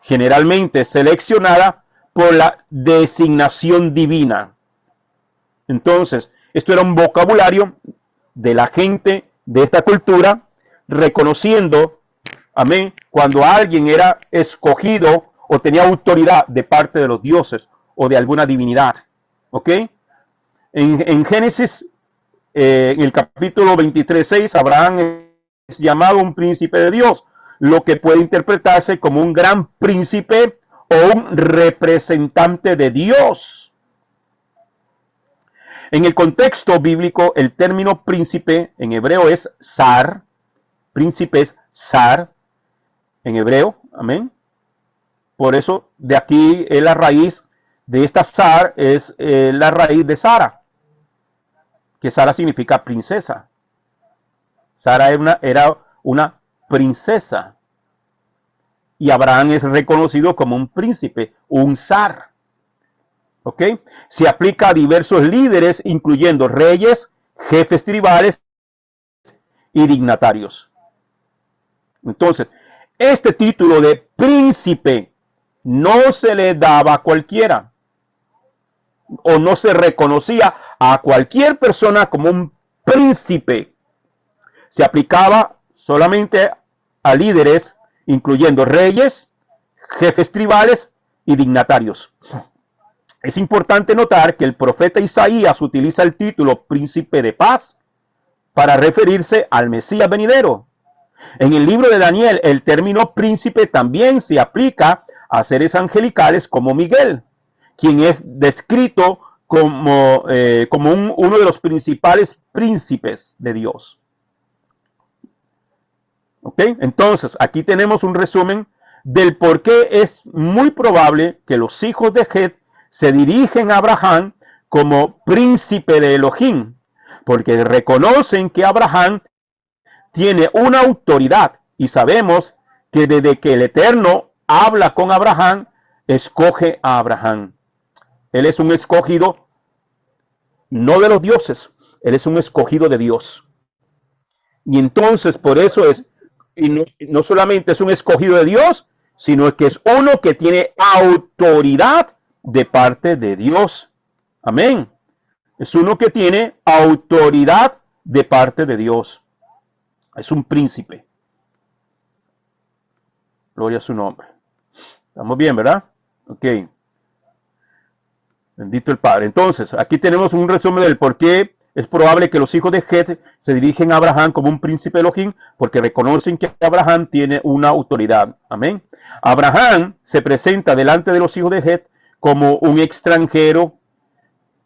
generalmente seleccionada por la designación divina. Entonces, esto era un vocabulario de la gente de esta cultura, reconociendo, amén, cuando alguien era escogido o tenía autoridad de parte de los dioses o de alguna divinidad. ¿Ok? En Génesis, en el capítulo 23:6, Abraham es llamado un príncipe de Dios, lo que puede interpretarse como un gran príncipe o un representante de Dios. En el contexto bíblico, el término príncipe en hebreo es zar. Príncipe es zar en hebreo. Amén. Por eso, de aquí es la raíz de esta zar, es la raíz de Sara. Que Sara significa princesa. Sara era una princesa. Y Abraham es reconocido como un príncipe, un zar. ¿Ok? Se aplica a diversos líderes, incluyendo reyes, jefes tribales y dignatarios. Entonces, este título de príncipe no se le daba a cualquiera, o no se reconocía a cualquier persona como un príncipe. Se aplicaba solamente a líderes, incluyendo reyes, jefes tribales y dignatarios. Es importante notar que el profeta Isaías utiliza el título príncipe de paz para referirse al Mesías venidero. En el libro de Daniel, el término príncipe también se aplica a seres angelicales como Miguel, quien es descrito como uno de los principales príncipes de Dios. ¿Ok? Entonces, aquí tenemos un resumen del por qué es muy probable que los hijos de Het se dirigen a Abraham como príncipe de Elohim, porque reconocen que Abraham tiene una autoridad y sabemos que desde que el Eterno habla con Abraham, escoge a Abraham. Él es un escogido no de los dioses, él es un escogido de Dios. Y entonces por eso es, y no solamente es un escogido de Dios, sino que es uno que tiene autoridad de parte de Dios. Amén. Es uno que tiene autoridad de parte de Dios. Es un príncipe. Gloria a su nombre. Estamos bien, ¿verdad? Ok. Bendito el Padre. Entonces, aquí tenemos un resumen del por qué es probable que los hijos de Het se dirigen a Abraham como un príncipe Elohim, porque reconocen que Abraham tiene una autoridad. Amén. Abraham se presenta delante de los hijos de Het como un extranjero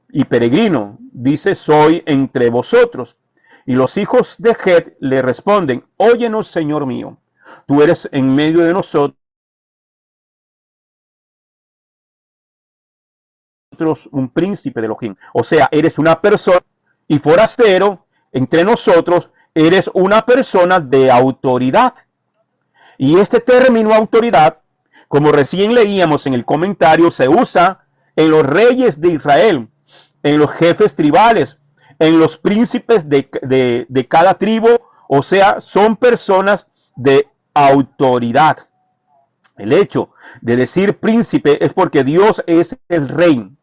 y peregrino. Dice, soy entre vosotros. Y los hijos de Het le responden, óyenos, Señor mío, tú eres en medio de nosotros un príncipe de Elohim. O sea, eres una persona y forastero entre nosotros, eres una persona de autoridad. Y este término autoridad, como recién leíamos en el comentario, se usa en los reyes de Israel, en los jefes tribales, en los príncipes de cada tribu. O sea, son personas de autoridad. El hecho de decir príncipe es porque Dios es el rey.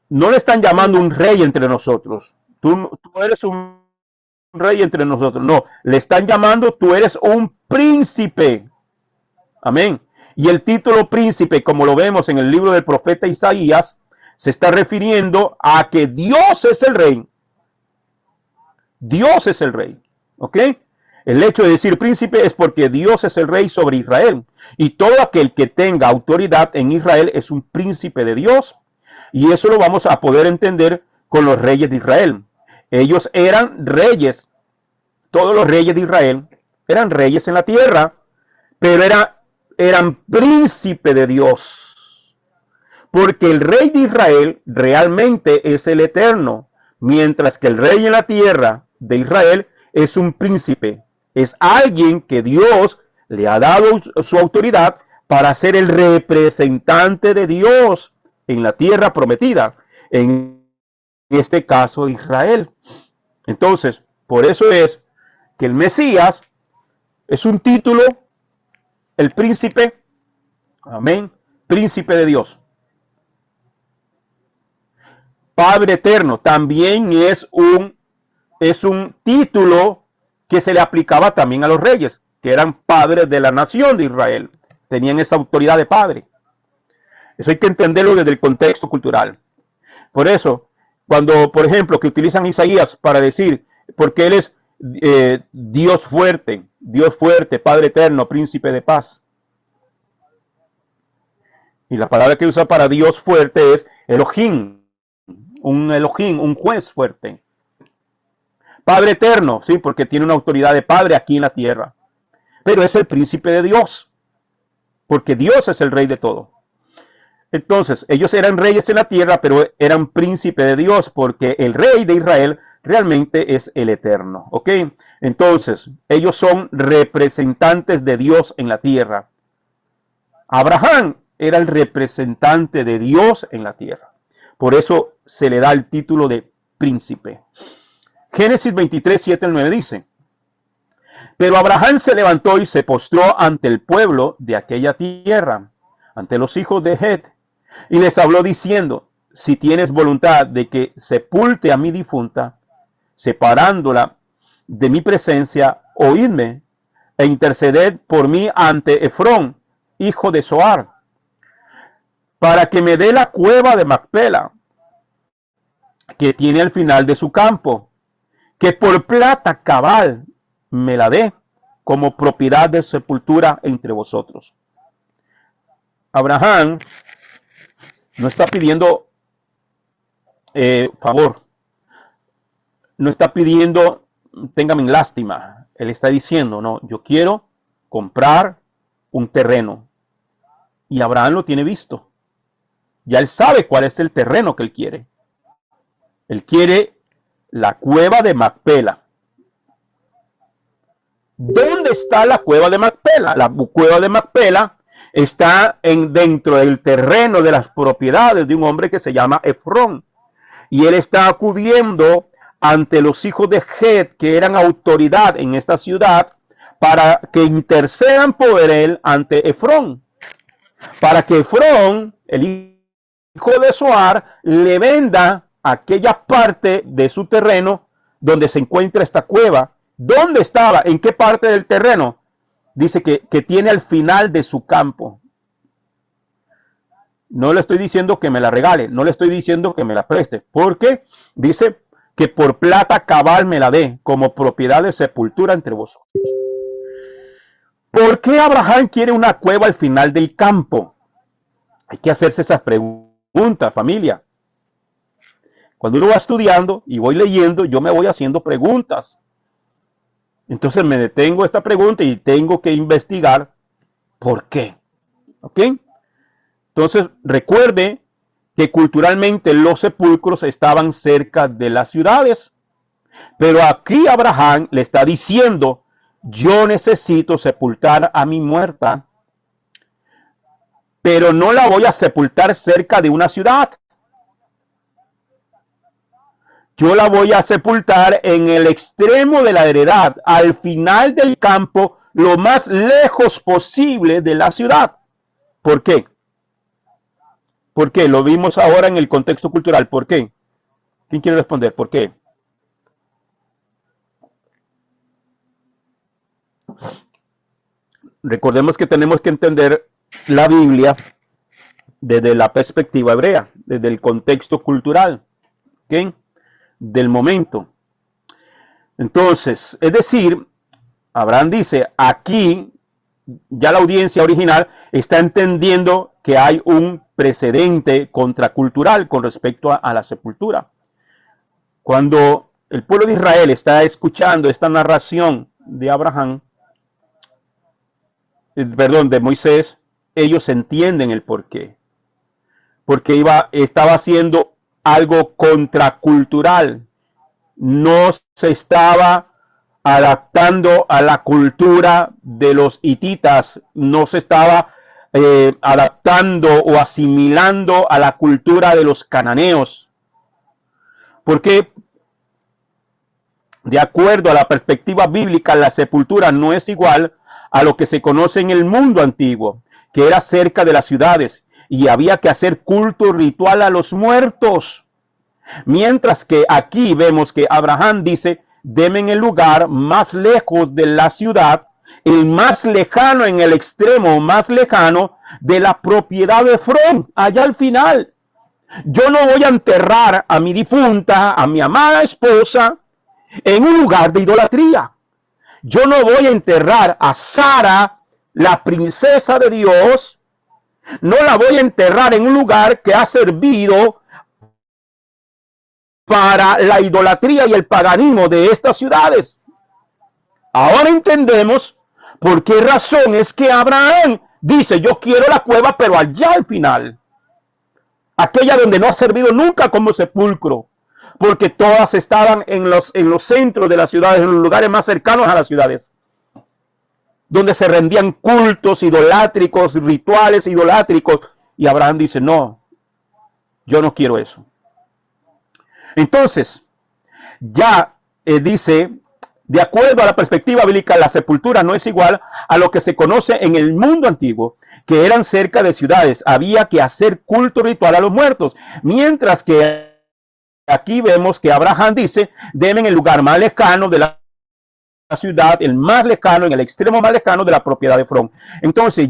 No le están llamando un rey entre nosotros. Tú eres un rey entre nosotros. No, le están llamando, tú eres un príncipe. Amén. Y el título príncipe, como lo vemos en el libro del profeta Isaías, se está refiriendo a que Dios es el rey. Dios es el rey. ¿Ok? El hecho de decir príncipe es porque Dios es el rey sobre Israel. Y todo aquel que tenga autoridad en Israel es un príncipe de Dios. Y eso lo vamos a poder entender con los reyes de Israel. Ellos eran reyes. Todos los reyes de Israel eran reyes en la tierra, pero eran príncipe de Dios. Porque el rey de Israel realmente es el Eterno, mientras que el rey en la tierra de Israel es un príncipe. Es alguien que Dios le ha dado su autoridad para ser el representante de Dios en la tierra prometida, en este caso Israel. Entonces, por eso es que el Mesías es un título, el príncipe, amén, príncipe de Dios. Padre eterno también es un título que se le aplicaba también a los reyes, que eran padres de la nación de Israel. Tenían esa autoridad de padre. Eso hay que entenderlo desde el contexto cultural. Por eso, cuando, por ejemplo, que utilizan Isaías para decir, porque él es Dios fuerte, Padre eterno, príncipe de paz. Y la palabra que usa para Dios fuerte es Elohim, un juez fuerte. Padre eterno, sí, porque tiene una autoridad de padre aquí en la tierra. Pero es el príncipe de Dios, porque Dios es el rey de todo. Entonces, ellos eran reyes en la tierra, pero eran príncipe de Dios, porque el rey de Israel realmente es el Eterno. ¿Ok? Entonces, ellos son representantes de Dios en la tierra. Abraham era el representante de Dios en la tierra. Por eso se le da el título de príncipe. Génesis 23, 7 al 9 dice: pero Abraham se levantó y se postró ante el pueblo de aquella tierra, ante los hijos de Het, y les habló diciendo: si tienes voluntad de que sepulte a mi difunta, separándola de mi presencia, oídme e interceded por mí ante Efrón, hijo de Zoar, para que me dé la cueva de Macpela, que tiene al final de su campo, que por plata cabal me la dé como propiedad de sepultura entre vosotros. Abraham no está pidiendo favor, no está pidiendo téngame en lástima. Él está diciendo, no, yo quiero comprar un terreno. Y Abraham lo tiene visto. Ya él sabe cuál es el terreno que él quiere. Él quiere la cueva de Macpela. ¿Dónde está la cueva de Macpela? La cueva de Macpela está dentro del terreno de las propiedades de un hombre que se llama Efrón. Y él está acudiendo ante los hijos de Het, que eran autoridad en esta ciudad, para que intercedan por él ante Efrón. Para que Efrón, el hijo de Zoar, le venda aquella parte de su terreno donde se encuentra esta cueva. ¿Dónde estaba? ¿En qué parte del terreno? Dice que tiene al final de su campo. No le estoy diciendo que me la regale, no le estoy diciendo que me la preste, porque dice que por plata cabal me la dé como propiedad de sepultura entre vosotros. ¿Por qué Abraham quiere una cueva al final del campo? Hay que hacerse esas preguntas, familia. Cuando uno va estudiando y voy leyendo, yo me voy haciendo preguntas. Entonces me detengo esta pregunta y tengo que investigar por qué. ¿Ok? Entonces recuerde que culturalmente los sepulcros estaban cerca de las ciudades. Pero aquí Abraham le está diciendo, yo necesito sepultar a mi muerta, pero no la voy a sepultar cerca de una ciudad. Yo la voy a sepultar en el extremo de la heredad, al final del campo, lo más lejos posible de la ciudad. ¿Por qué? ¿Por qué? Lo vimos ahora en el contexto cultural. ¿Por qué? ¿Quién quiere responder? ¿Por qué? Recordemos que tenemos que entender la Biblia desde la perspectiva hebrea, desde el contexto cultural, ¿ok? Del momento. Entonces, es decir, Abraham dice, aquí ya la audiencia original está entendiendo que hay un precedente contracultural con respecto a la sepultura. Cuando el pueblo de Israel está escuchando esta narración de Abraham, de Moisés, ellos entienden el porqué. Porque estaba haciendo algo contracultural. No se estaba adaptando a la cultura de los hititas, no se estaba adaptando o asimilando a la cultura de los cananeos. Porque de acuerdo a la perspectiva bíblica, la sepultura no es igual a lo que se conoce en el mundo antiguo, que era cerca de las ciudades y había que hacer culto ritual a los muertos. Mientras que aquí vemos que Abraham dice, deme en el lugar más lejos de la ciudad, el más lejano, en el extremo más lejano de la propiedad de Efrón, allá al final. Yo no voy a enterrar a mi difunta, a mi amada esposa, en un lugar de idolatría. Yo no voy a enterrar a Sara, la princesa de Dios, no la voy a enterrar en un lugar que ha servido para la idolatría y el paganismo de estas ciudades. Ahora entendemos por qué razón es que Abraham dice, yo quiero la cueva, pero allá al final. Aquella donde no ha servido nunca como sepulcro, porque todas estaban en los centros de las ciudades, en los lugares más cercanos a las ciudades, donde se rendían cultos idolátricos, rituales idolátricos. Y Abraham dice, no, yo no quiero eso. Entonces, ya dice De acuerdo a la perspectiva bíblica, la sepultura no es igual a lo que se conoce en el mundo antiguo, que eran cerca de ciudades. Había que hacer culto ritual a los muertos, mientras que aquí vemos que Abraham dice, deben el lugar más lejano de la ciudad, el más lejano, en el extremo más lejano de la propiedad de Efrón. Entonces,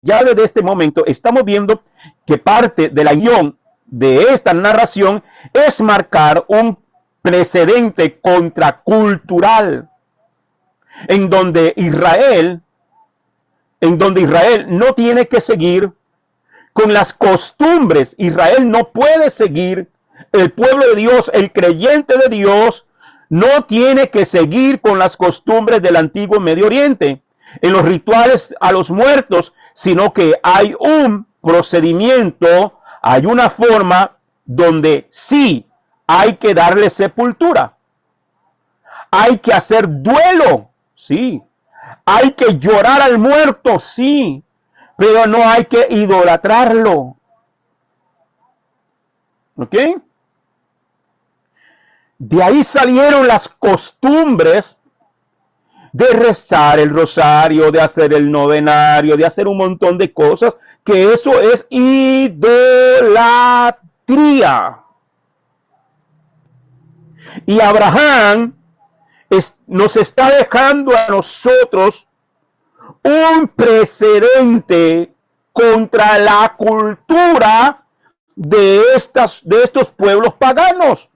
ya desde este momento estamos viendo que parte de la guión de esta narración es marcar un precedente contracultural en donde Israel no tiene que seguir con las costumbres. Israel no puede seguir, el pueblo de Dios, el creyente de Dios, no tiene que seguir con las costumbres del antiguo Medio Oriente, en los rituales a los muertos, sino que hay un procedimiento, hay una forma donde sí hay que darle sepultura. Hay que hacer duelo, sí. Hay que llorar al muerto, sí. Pero no hay que idolatrarlo. ¿Ok? De ahí salieron las costumbres de rezar el rosario, de hacer el novenario, de hacer un montón de cosas, que eso es idolatría. Y Abraham nos está dejando a nosotros un precedente contra la cultura de estos pueblos paganos.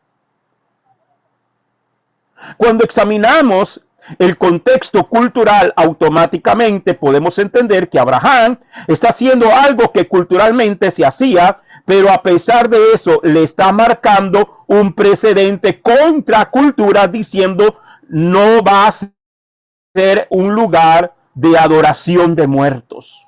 Cuando examinamos el contexto cultural, automáticamente podemos entender que Abraham está haciendo algo que culturalmente se hacía, pero a pesar de eso le está marcando un precedente contra cultura, diciendo no va a ser un lugar de adoración de muertos.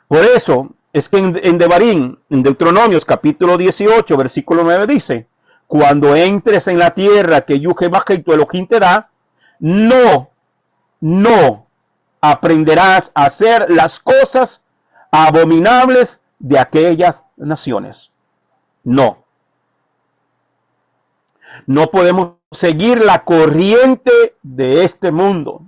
Por eso es que en Devarim, en Deuteronomios capítulo 18, versículo 9 dice, cuando entres en la tierra que Yuhebajei tu Elohim te da, no aprenderás a hacer las cosas abominables de aquellas naciones. No podemos seguir la corriente de este mundo.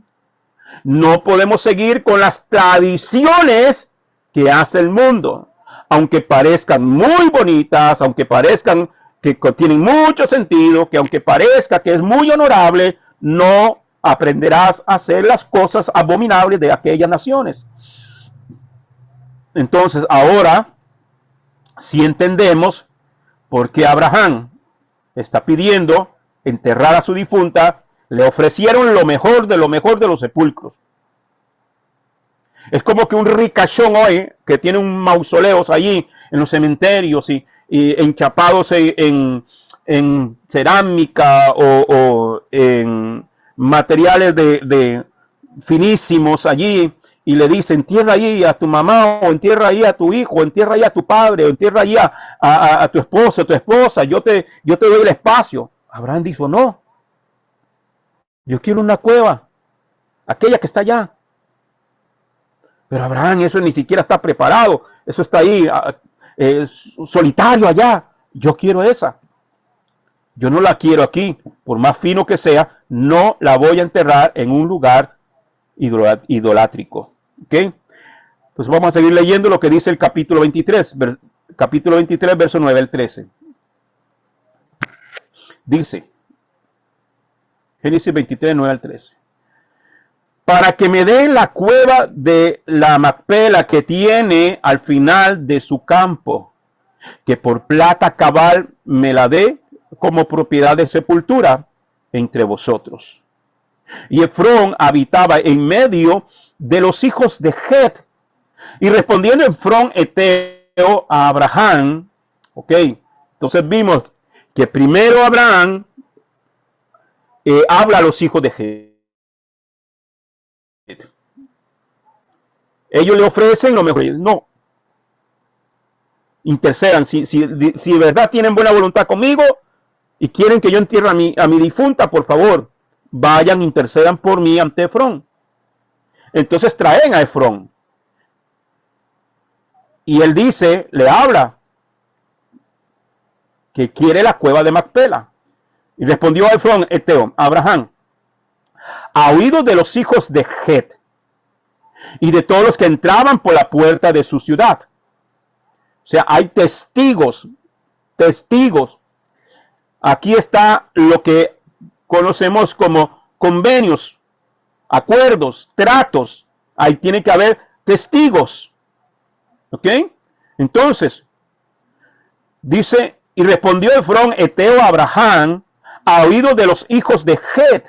No podemos seguir con las tradiciones que hace el mundo. Aunque parezcan muy bonitas, aunque parezcan que tienen mucho sentido, que aunque parezca que es muy honorable, no aprenderás a hacer las cosas abominables de aquellas naciones. Entonces, ahora, si entendemos por qué Abraham está pidiendo enterrar a su difunta, le ofrecieron lo mejor de los sepulcros. Es como que un ricachón hoy que tiene un mausoleos allí en los cementerios y enchapados en cerámica o en materiales de finísimos allí, y le dice, entierra ahí a tu mamá, o entierra ahí a tu hijo, o entierra ahí a tu padre, o entierra ahí a tu esposo, a tu esposa, yo te doy el espacio. Abraham dijo, no, yo quiero una cueva, aquella que está allá. Pero Abraham, eso ni siquiera está preparado, eso está ahí, solitario allá. Yo quiero esa. Yo no la quiero aquí, por más fino que sea, no la voy a enterrar en un lugar idolátrico. ¿Ok? Entonces vamos a seguir leyendo lo que dice el capítulo 23, verso 9 al 13. Dice, Génesis 23, 9 al 13. Para que me den la cueva de la Macpela que tiene al final de su campo, que por plata cabal me la dé como propiedad de sepultura entre vosotros. Y Efrón habitaba en medio de los hijos de Het. Y respondiendo Efrón eteo a Abraham, ok, entonces vimos que primero Abraham habla a los hijos de Het. Ellos le ofrecen lo mejor. No. Intercedan. Si de verdad tienen buena voluntad conmigo y quieren que yo entierre a mi difunta, por favor, vayan, intercedan por mí ante Efrón. Entonces traen a Efrón. Y él dice, le habla, que quiere la cueva de Macpela. Y respondió Efrón Eteo a Abraham: a oídos de los hijos de Het y de todos los que entraban por la puerta de su ciudad. O sea, hay testigos, testigos. Aquí está lo que conocemos como convenios, acuerdos, tratos. Ahí tiene que haber testigos. ¿Ok? Entonces, dice, y respondió Efrón Eteo a Abraham a oídos de los hijos de Het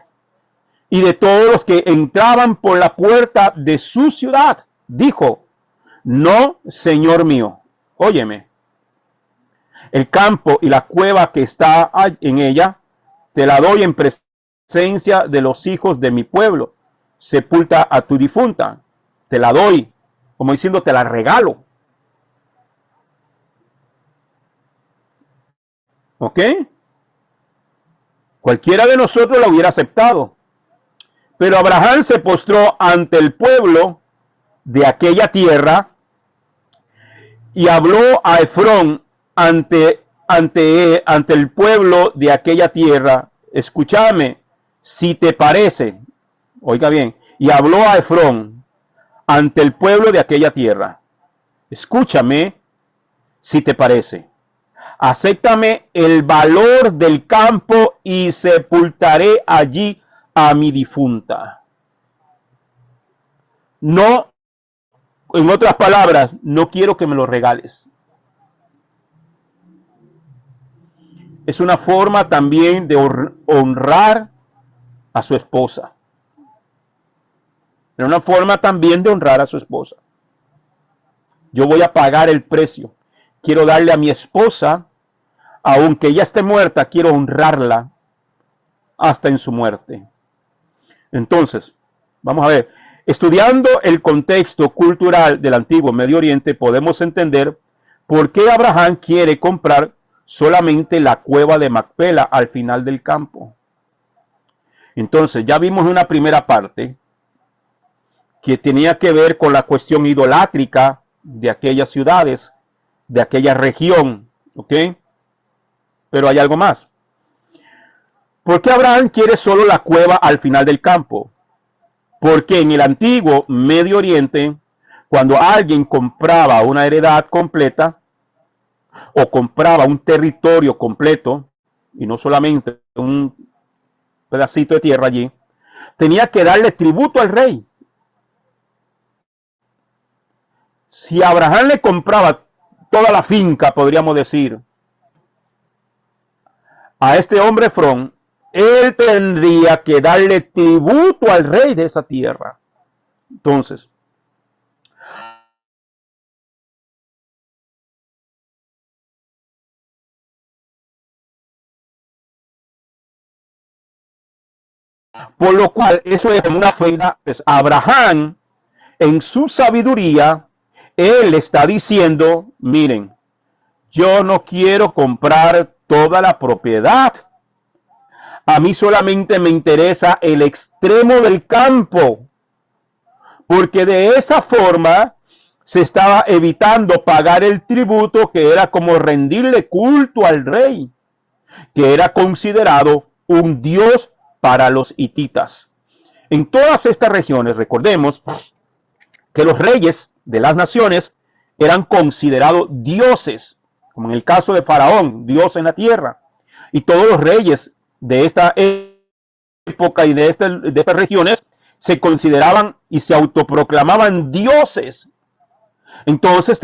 y de todos los que entraban por la puerta de su ciudad. Dijo: no, señor mío, óyeme, el campo y la cueva que está en ella, te la doy en presencia de los hijos de mi pueblo. Sepulta a tu difunta. Te la doy, como diciendo, te la regalo. ¿Ok? Cualquiera de nosotros la hubiera aceptado. Pero Abraham se postró ante el pueblo de aquella tierra y habló a Efrón ante el pueblo de aquella tierra: escúchame, si te parece. Oiga bien, y habló a Efrón ante el pueblo de aquella tierra: escúchame, si te parece. Acéptame el valor del campo y sepultaré allí a mi difunta. No, en otras palabras, no quiero que me lo regales. Es una forma también de honrar a su esposa. Es una forma también de honrar a su esposa. Yo voy a pagar el precio. Quiero darle a mi esposa, aunque ella esté muerta, quiero honrarla hasta en su muerte. Entonces, vamos a ver. Estudiando el contexto cultural del antiguo Medio Oriente, podemos entender por qué Abraham quiere comprar solamente la cueva de Macpela al final del campo. Entonces, ya vimos una primera parte que tenía que ver con la cuestión idolátrica de aquellas ciudades, de aquella región, ¿ok? Pero hay algo más. ¿Por qué Abraham quiere solo la cueva al final del campo? Porque en el antiguo Medio Oriente, cuando alguien compraba una heredad completa o compraba un territorio completo, y no solamente un pedacito de tierra allí, tenía que darle tributo al rey. Si Abraham le compraba toda la finca, podríamos decir, a este hombre Efrón, él tendría que darle tributo al rey de esa tierra. Entonces, por lo cual eso es una ofrenda. Pues Abraham, en su sabiduría, él está diciendo: miren, yo no quiero comprar toda la propiedad. A mí solamente me interesa el extremo del campo, porque de esa forma se estaba evitando pagar el tributo, que era como rendirle culto al rey, que era considerado un dios para los hititas. En todas estas regiones, recordemos que los reyes de las naciones eran considerados dioses, como en el caso de Faraón, dios en la tierra. Y todos los reyes de esta época y de estas regiones se consideraban y se autoproclamaban dioses. Entonces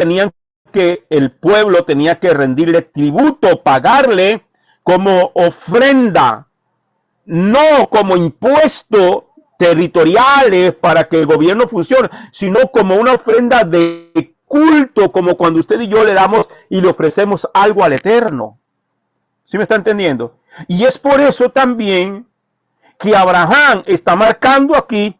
el pueblo tenía que rendirle tributo, pagarle como ofrenda, no como impuesto territoriales para que el gobierno funcione, sino como una ofrenda de culto, como cuando usted y yo le damos y le ofrecemos algo al Eterno. ¿Sí me está entendiendo? Y es por eso también que Abraham está marcando aquí,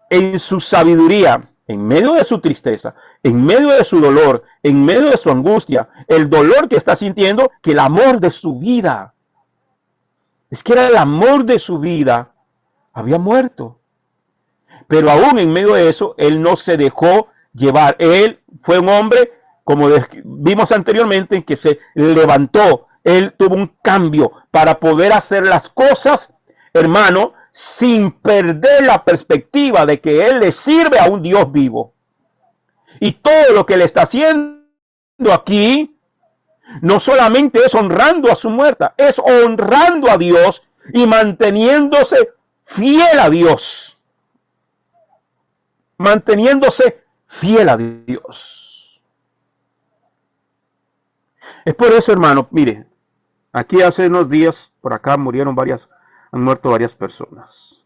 en su sabiduría, en medio de su tristeza, en medio de su dolor, en medio de su angustia, el dolor que está sintiendo, que el amor de su vida, es que era el amor de su vida, había muerto. Pero aún en medio de eso, él no se dejó llevar. Él fue un hombre, como vimos anteriormente, que se levantó Él tuvo un cambio para poder hacer las cosas, hermano, sin perder la perspectiva de que Él le sirve a un Dios vivo. Y todo lo que Él está haciendo aquí, no solamente es honrando a su muerta, es honrando a Dios y manteniéndose fiel a Dios. Manteniéndose fiel a Dios. Es por eso, hermano, mire, aquí hace unos días, por acá han muerto varias personas.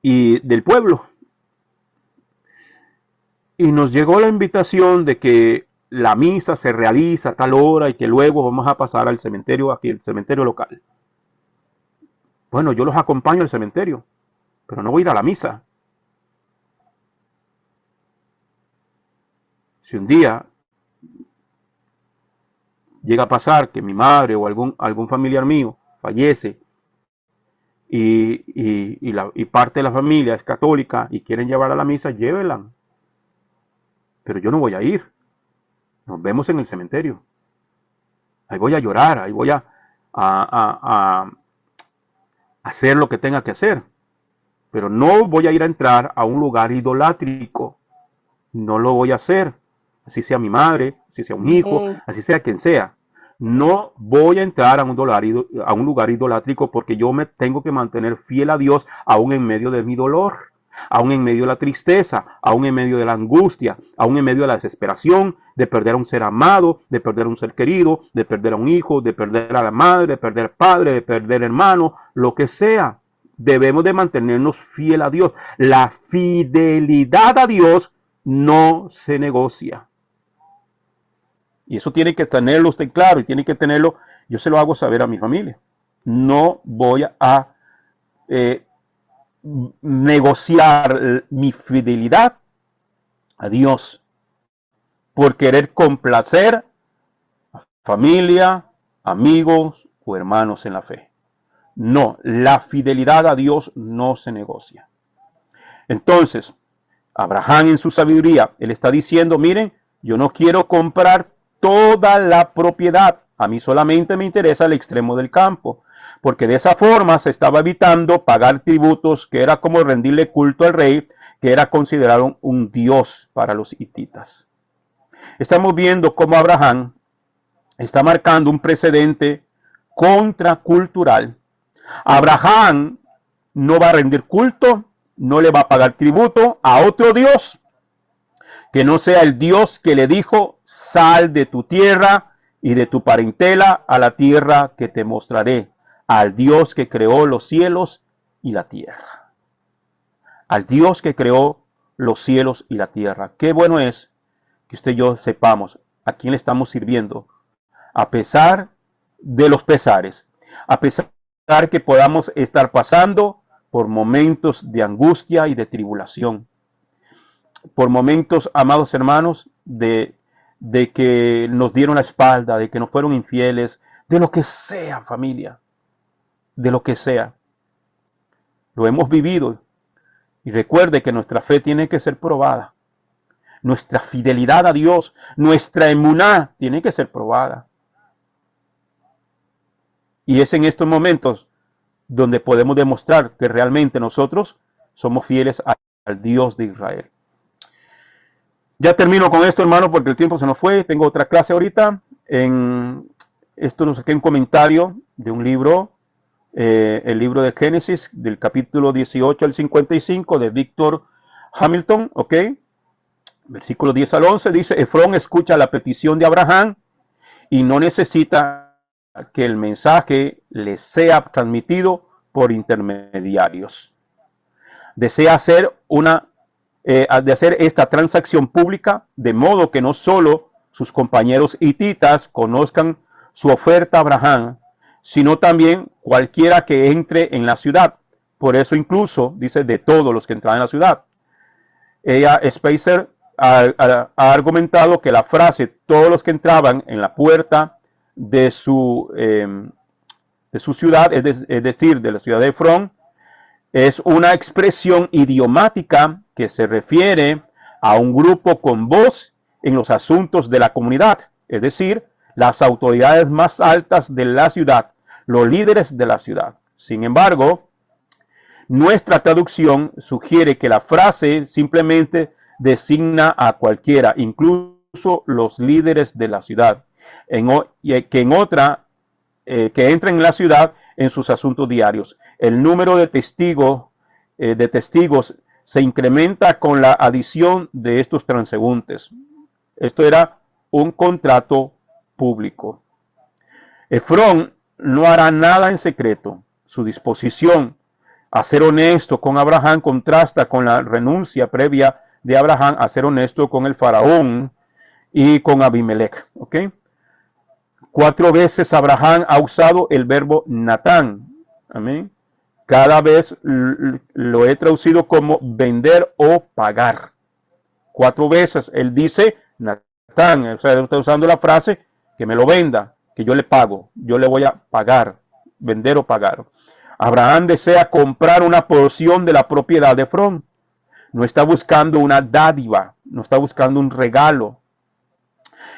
Y del pueblo. Y nos llegó la invitación de que la misa se realiza a tal hora y que luego vamos a pasar al cementerio, aquí, el cementerio local. Bueno, yo los acompaño al cementerio, pero no voy a ir a la misa. Si un día llega a pasar que mi madre o algún familiar mío fallece y parte de la familia es católica y quieren llevar a la misa, llévenla. Pero yo no voy a ir. Nos vemos en el cementerio. Ahí voy a llorar, ahí voy a hacer lo que tenga que hacer. Pero no voy a ir a entrar a un lugar idolátrico. No lo voy a hacer. Así sea mi madre, así sea un hijo, así sea quien sea. No voy a entrar a un lugar idolátrico porque yo me tengo que mantener fiel a Dios aún en medio de mi dolor, aún en medio de la tristeza, aún en medio de la angustia, aún en medio de la desesperación, de perder a un ser amado, de perder a un ser querido, de perder a un hijo, de perder a la madre, de perder padre, de perder hermano, lo que sea. Debemos de mantenernos fiel a Dios. La fidelidad a Dios no se negocia. Y eso tiene que tenerlo usted claro y tiene que tenerlo, yo se lo hago saber a mi familia. No voy a negociar mi fidelidad a Dios por querer complacer a familia, amigos o hermanos en la fe. No, la fidelidad a Dios no se negocia. Entonces, Abraham en su sabiduría, él está diciendo, miren, yo no quiero comprar toda la propiedad. A mí solamente me interesa el extremo del campo, porque de esa forma se estaba evitando pagar tributos, que era como rendirle culto al rey, que era considerado un dios para los hititas. Estamos viendo cómo Abraham está marcando un precedente contracultural. Abraham no va a rendir culto, no le va a pagar tributo a otro dios que no sea el Dios que le dijo, sal de tu tierra y de tu parentela a la tierra que te mostraré, al Dios que creó los cielos y la tierra. Al Dios que creó los cielos y la tierra. Qué bueno es que usted y yo sepamos a quién le estamos sirviendo, a pesar de los pesares, a pesar que podamos estar pasando por momentos de angustia y de tribulación. Por momentos, amados hermanos, de que nos dieron la espalda, de que nos fueron infieles, de lo que sea, familia, de lo que sea. Lo hemos vivido. Y recuerde que nuestra fe tiene que ser probada. Nuestra fidelidad a Dios, nuestra emuná tiene que ser probada. Y es en estos momentos donde podemos demostrar que realmente nosotros somos fieles al Dios de Israel. Ya termino con esto, hermano, porque el tiempo se nos fue. Tengo otra clase ahorita. Esto nos saqué un comentario de un libro, el libro de Génesis, del capítulo 18 al 55 de Víctor Hamilton, ¿ok? Versículo 10 al 11 dice, Efrón escucha la petición de Abraham y no necesita que el mensaje le sea transmitido por intermediarios. Desea hacer esta transacción pública, de modo que no solo sus compañeros hititas conozcan su oferta a Abraham, sino también cualquiera que entre en la ciudad. Por eso incluso, dice, de todos los que entran en la ciudad. Ella, Spicer, ha argumentado que la frase, todos los que entraban en la puerta de su ciudad, es decir, de la ciudad de Efrón, es una expresión idiomática que se refiere a un grupo con voz en los asuntos de la comunidad, es decir, las autoridades más altas de la ciudad, los líderes de la ciudad. Sin embargo, nuestra traducción sugiere que la frase simplemente designa a cualquiera, incluso los líderes de la ciudad, que entren en la ciudad en sus asuntos diarios. El número de testigos se incrementa con la adición de estos transeúntes. Esto era un contrato público. Efrón no hará nada en secreto. Su disposición a ser honesto con Abraham contrasta con la renuncia previa de Abraham a ser honesto con el faraón y con Abimelech. ¿Ok? 4 veces Abraham ha usado el verbo Natán. Amén. Cada vez lo he traducido como vender o pagar. 4 veces él dice Natán, o sea, él está usando la frase que me lo venda, que yo le pago, yo le voy a pagar, vender o pagar. Abraham desea comprar una porción de la propiedad de Efrón. No está buscando una dádiva, no está buscando un regalo.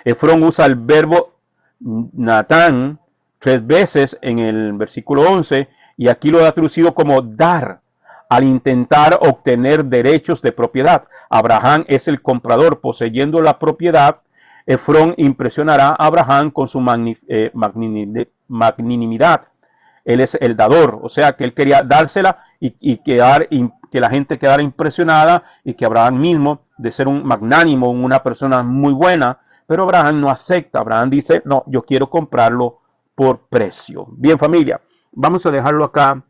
Efrón usa el verbo Natán 3 veces en el versículo 11 y aquí lo ha traducido como dar al intentar obtener derechos de propiedad. Abraham es el comprador poseyendo la propiedad. Efrón impresionará a Abraham con su magnanimidad. Él es el dador, o sea que él quería dársela y que la gente quedara impresionada y que Abraham mismo, de ser un magnánimo, una persona muy buena, pero Abraham no acepta. Abraham dice, no, yo quiero comprarlo por precio. Bien, familia, vamos a dejarlo acá.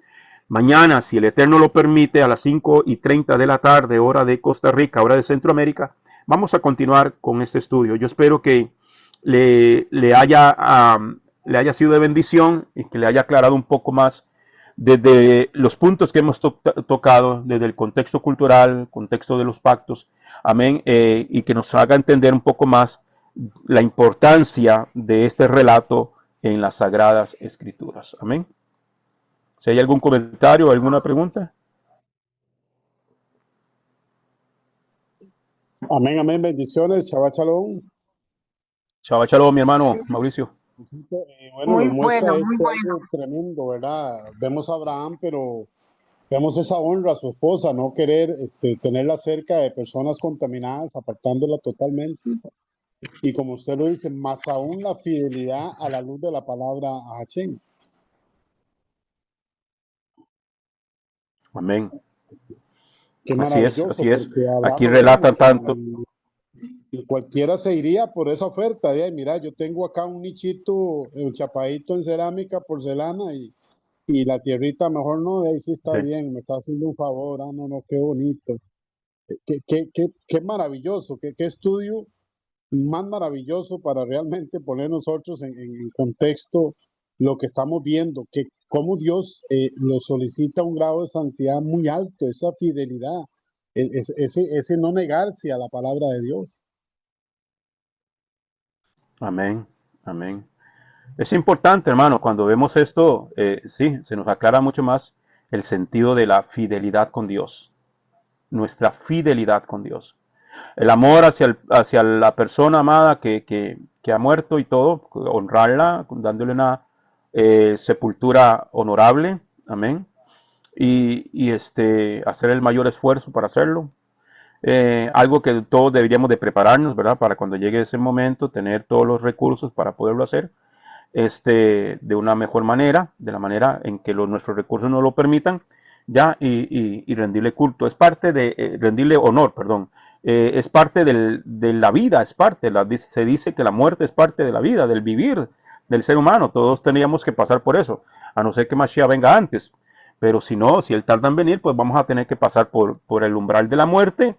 Mañana, si el Eterno lo permite, a las 5:30 de la tarde, hora de Costa Rica, hora de Centroamérica, vamos a continuar con este estudio. Yo espero que le haya sido de bendición y que le haya aclarado un poco más desde los puntos que hemos tocado, desde el contexto cultural, el contexto de los pactos, amén, y que nos haga entender un poco más la importancia de este relato en las Sagradas Escrituras. Amén. Si hay algún comentario o alguna pregunta. Amén, amén, bendiciones, Shabbat Shalom. Shabbat Shalom, mi hermano Sí, sí, Mauricio. Bueno, muy nos muestra bueno, muy esto bueno. algo tremendo, ¿verdad? Vemos a Abraham, pero vemos esa honra a su esposa, no querer tenerla cerca de personas contaminadas, apartándola totalmente. Y como usted lo dice, más aún la fidelidad a la luz de la palabra a Hashem. Amén. Qué Así es, maravilloso, así es. porque Abraham Aquí lo relatan vemos tanto. y cualquiera se iría por esa oferta. De, mira, yo tengo acá un nichito, un chapadito en cerámica, porcelana y la tierrita mejor no, de ahí sí está Sí. bien, me está haciendo un favor, no, no, qué bonito. Qué maravilloso, qué estudio más maravilloso para realmente poner nosotros en contexto lo que estamos viendo, que cómo Dios lo solicita un grado de santidad muy alto, esa fidelidad, ese no negarse a la palabra de Dios. Amén. Amén. Es importante, hermano, cuando vemos esto, sí, se nos aclara mucho más el sentido de la fidelidad con Dios, nuestra fidelidad con Dios. El amor hacia la persona amada que ha muerto y todo, honrarla, dándole una sepultura honorable, amén, y hacer el mayor esfuerzo para hacerlo. Algo que todos deberíamos de prepararnos, ¿verdad? Para cuando llegue ese momento, tener todos los recursos para poderlo hacer de una mejor manera, de la manera en que nuestros recursos nos lo permitan, ya, y rendirle culto. Es parte de rendirle honor, perdón. Es parte de la vida, se dice que la muerte es parte de la vida, del vivir del ser humano. Todos teníamos que pasar por eso, a no ser que Mashiach venga antes. Pero si no, si él tarda en venir, pues vamos a tener que pasar por el umbral de la muerte,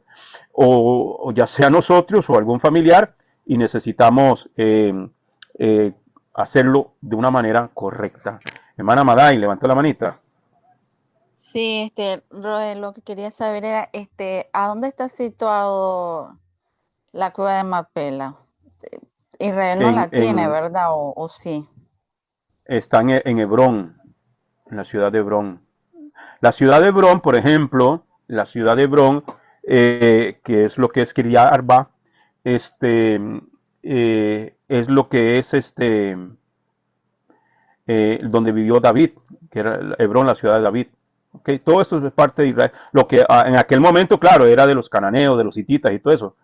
o ya sea nosotros o algún familiar, y necesitamos hacerlo de una manera correcta. Hermana Maday, levantó la manita. Sí, lo que quería saber era, ¿a dónde está situado la cueva de Macpela? Israel no la tiene, ¿verdad? ¿O sí? Está en Hebrón, en la ciudad de Hebrón. La ciudad de Hebrón, por ejemplo, la ciudad de Hebrón, que es lo que es Kiryat Arba, es es lo que es donde vivió David, que era Hebrón, la ciudad de David. Okay, todo esto es parte de Israel. Lo que en aquel momento, claro, era de los cananeos, de los hititas y todo eso.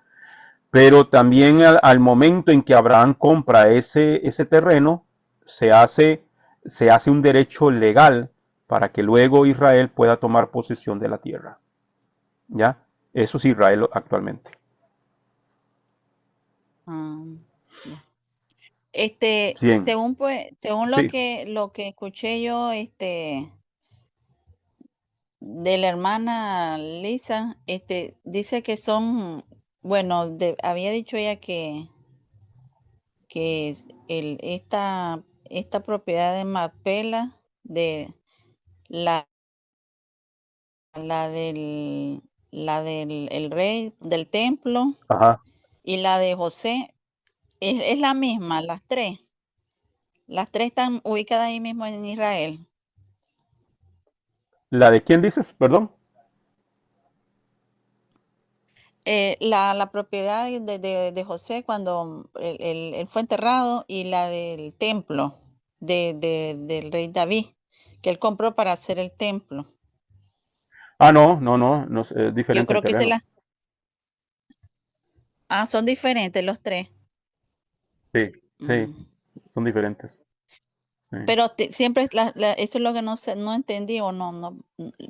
Pero también al momento en que Abraham compra ese terreno, se hace, se hace un derecho legal para que luego Israel pueda tomar posesión de la tierra. ¿Ya? Eso es Israel actualmente. Ya. Bien, Según según sí. lo que escuché yo, de la hermana Lisa, dice que son, bueno, había dicho ella que esta propiedad de Macpela, de la, la del el rey del templo Ajá. y la de José, es la misma, las tres. Las tres están ubicadas ahí mismo en Israel. ¿La de quién dices? Perdón. La propiedad de José cuando él fue enterrado y la del templo del rey David, que él compró para hacer el templo. Ah, no, es Yo diferente el creo que terreno. son diferentes los tres. Sí, sí, Mm. son diferentes. Sí. Pero siempre, eso es lo que no sé, no entendí o no,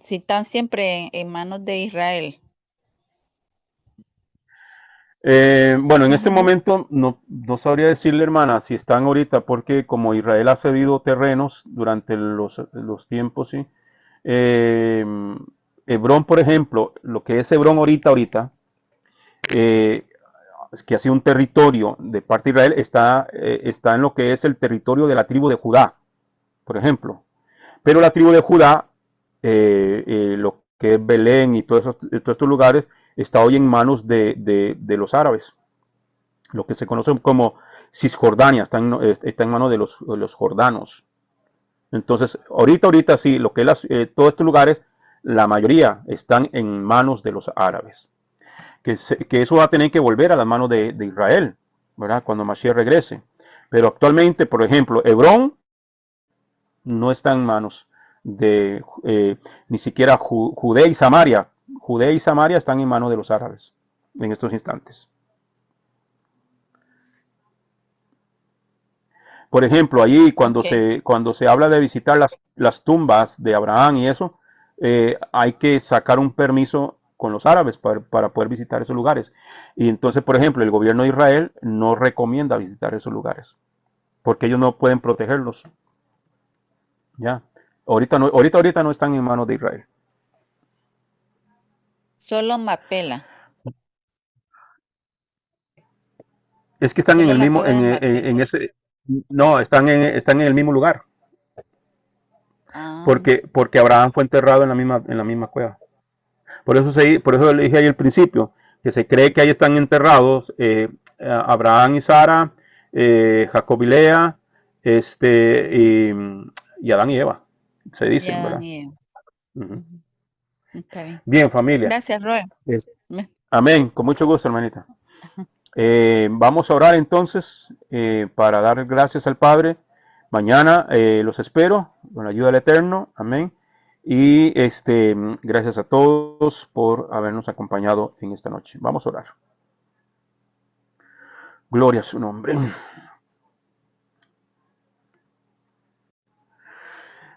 si están siempre en manos de Israel. Bueno, en este momento no sabría decirle, hermana, si están ahorita, porque como Israel ha cedido terrenos durante los tiempos, ¿sí? Eh, Hebrón, por ejemplo, lo que es Hebrón ahorita, eh, es que ha sido un territorio de parte de Israel, está en lo que es el territorio de la tribu de Judá, por ejemplo. Pero la tribu de Judá, lo que es Belén y todos estos lugares, está hoy en manos de los árabes, lo que se conoce como Cisjordania, está en manos de los jordanos. Entonces, ahorita sí, lo que es todos estos lugares, la mayoría están en manos de los árabes. Que eso va a tener que volver a las manos de Israel, ¿verdad? Cuando Mashiach regrese. Pero actualmente, por ejemplo, Hebrón no está en manos de ni siquiera Judea y Samaria. Judea y Samaria están en manos de los árabes en estos instantes. Por ejemplo, allí Ok. cuando se habla de visitar las tumbas de Abraham y eso, hay que sacar un permiso con los árabes para poder visitar esos lugares. Y entonces, por ejemplo, el gobierno de Israel no recomienda visitar esos lugares, porque ellos no pueden protegerlos. Ya. Ahorita no están en manos de Israel. Solo Mapela, Es que están en solo el la mismo, cueva de Mapela. no, están en el mismo lugar, Ah, porque Abraham fue enterrado en la misma cueva. Por eso le dije ahí al principio, que se cree que ahí están enterrados Abraham y Sara, Jacob y Lea, y Adán y Eva, se dicen, ya, ¿verdad? Daniel. Ujú. Ujú. Está bien. Bien, familia. Gracias, Roy. Es- Me- Amén, con mucho gusto, hermanita. Vamos a orar entonces para dar gracias al Padre. Mañana los espero con la ayuda del Eterno. Amén. Y gracias a todos por habernos acompañado en esta noche. Vamos a orar. Gloria a su nombre.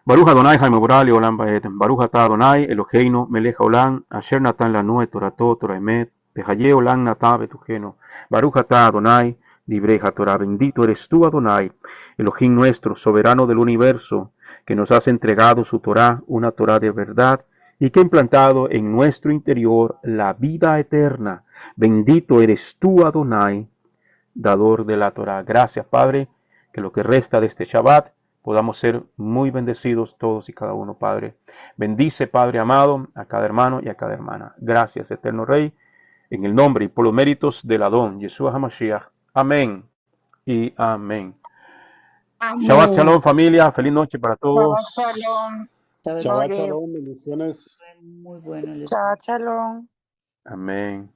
Baruch Adonai Jaime Borali Olam Baed. Baruch Ata Adonai Eloheinu Melech Olam Asher Natan Lanu et Torato Torah Emet. Behaye Olam Nata Betujeno. Baruch Ata Adonai Dibreja Torah. Bendito eres tú, Adonai, Elohim nuestro, soberano del universo, que nos has entregado su Torah, una Torah de verdad, y que ha implantado en nuestro interior la vida eterna. Bendito eres tú, Adonai, dador de la Torah. Gracias, Padre, que lo que resta de este Shabbat podamos ser muy bendecidos todos y cada uno, Padre. Bendice, Padre amado, a cada hermano y a cada hermana. Gracias, eterno Rey, en el nombre y por los méritos del Adón, Yeshua HaMashiach. Amén y amén. Shabbat Amén. Shalom, familia. Feliz noche para Shabbat todos. shalom. Shabbat shalom, bendiciones. Muy bueno. Shabbat shalom. Amén.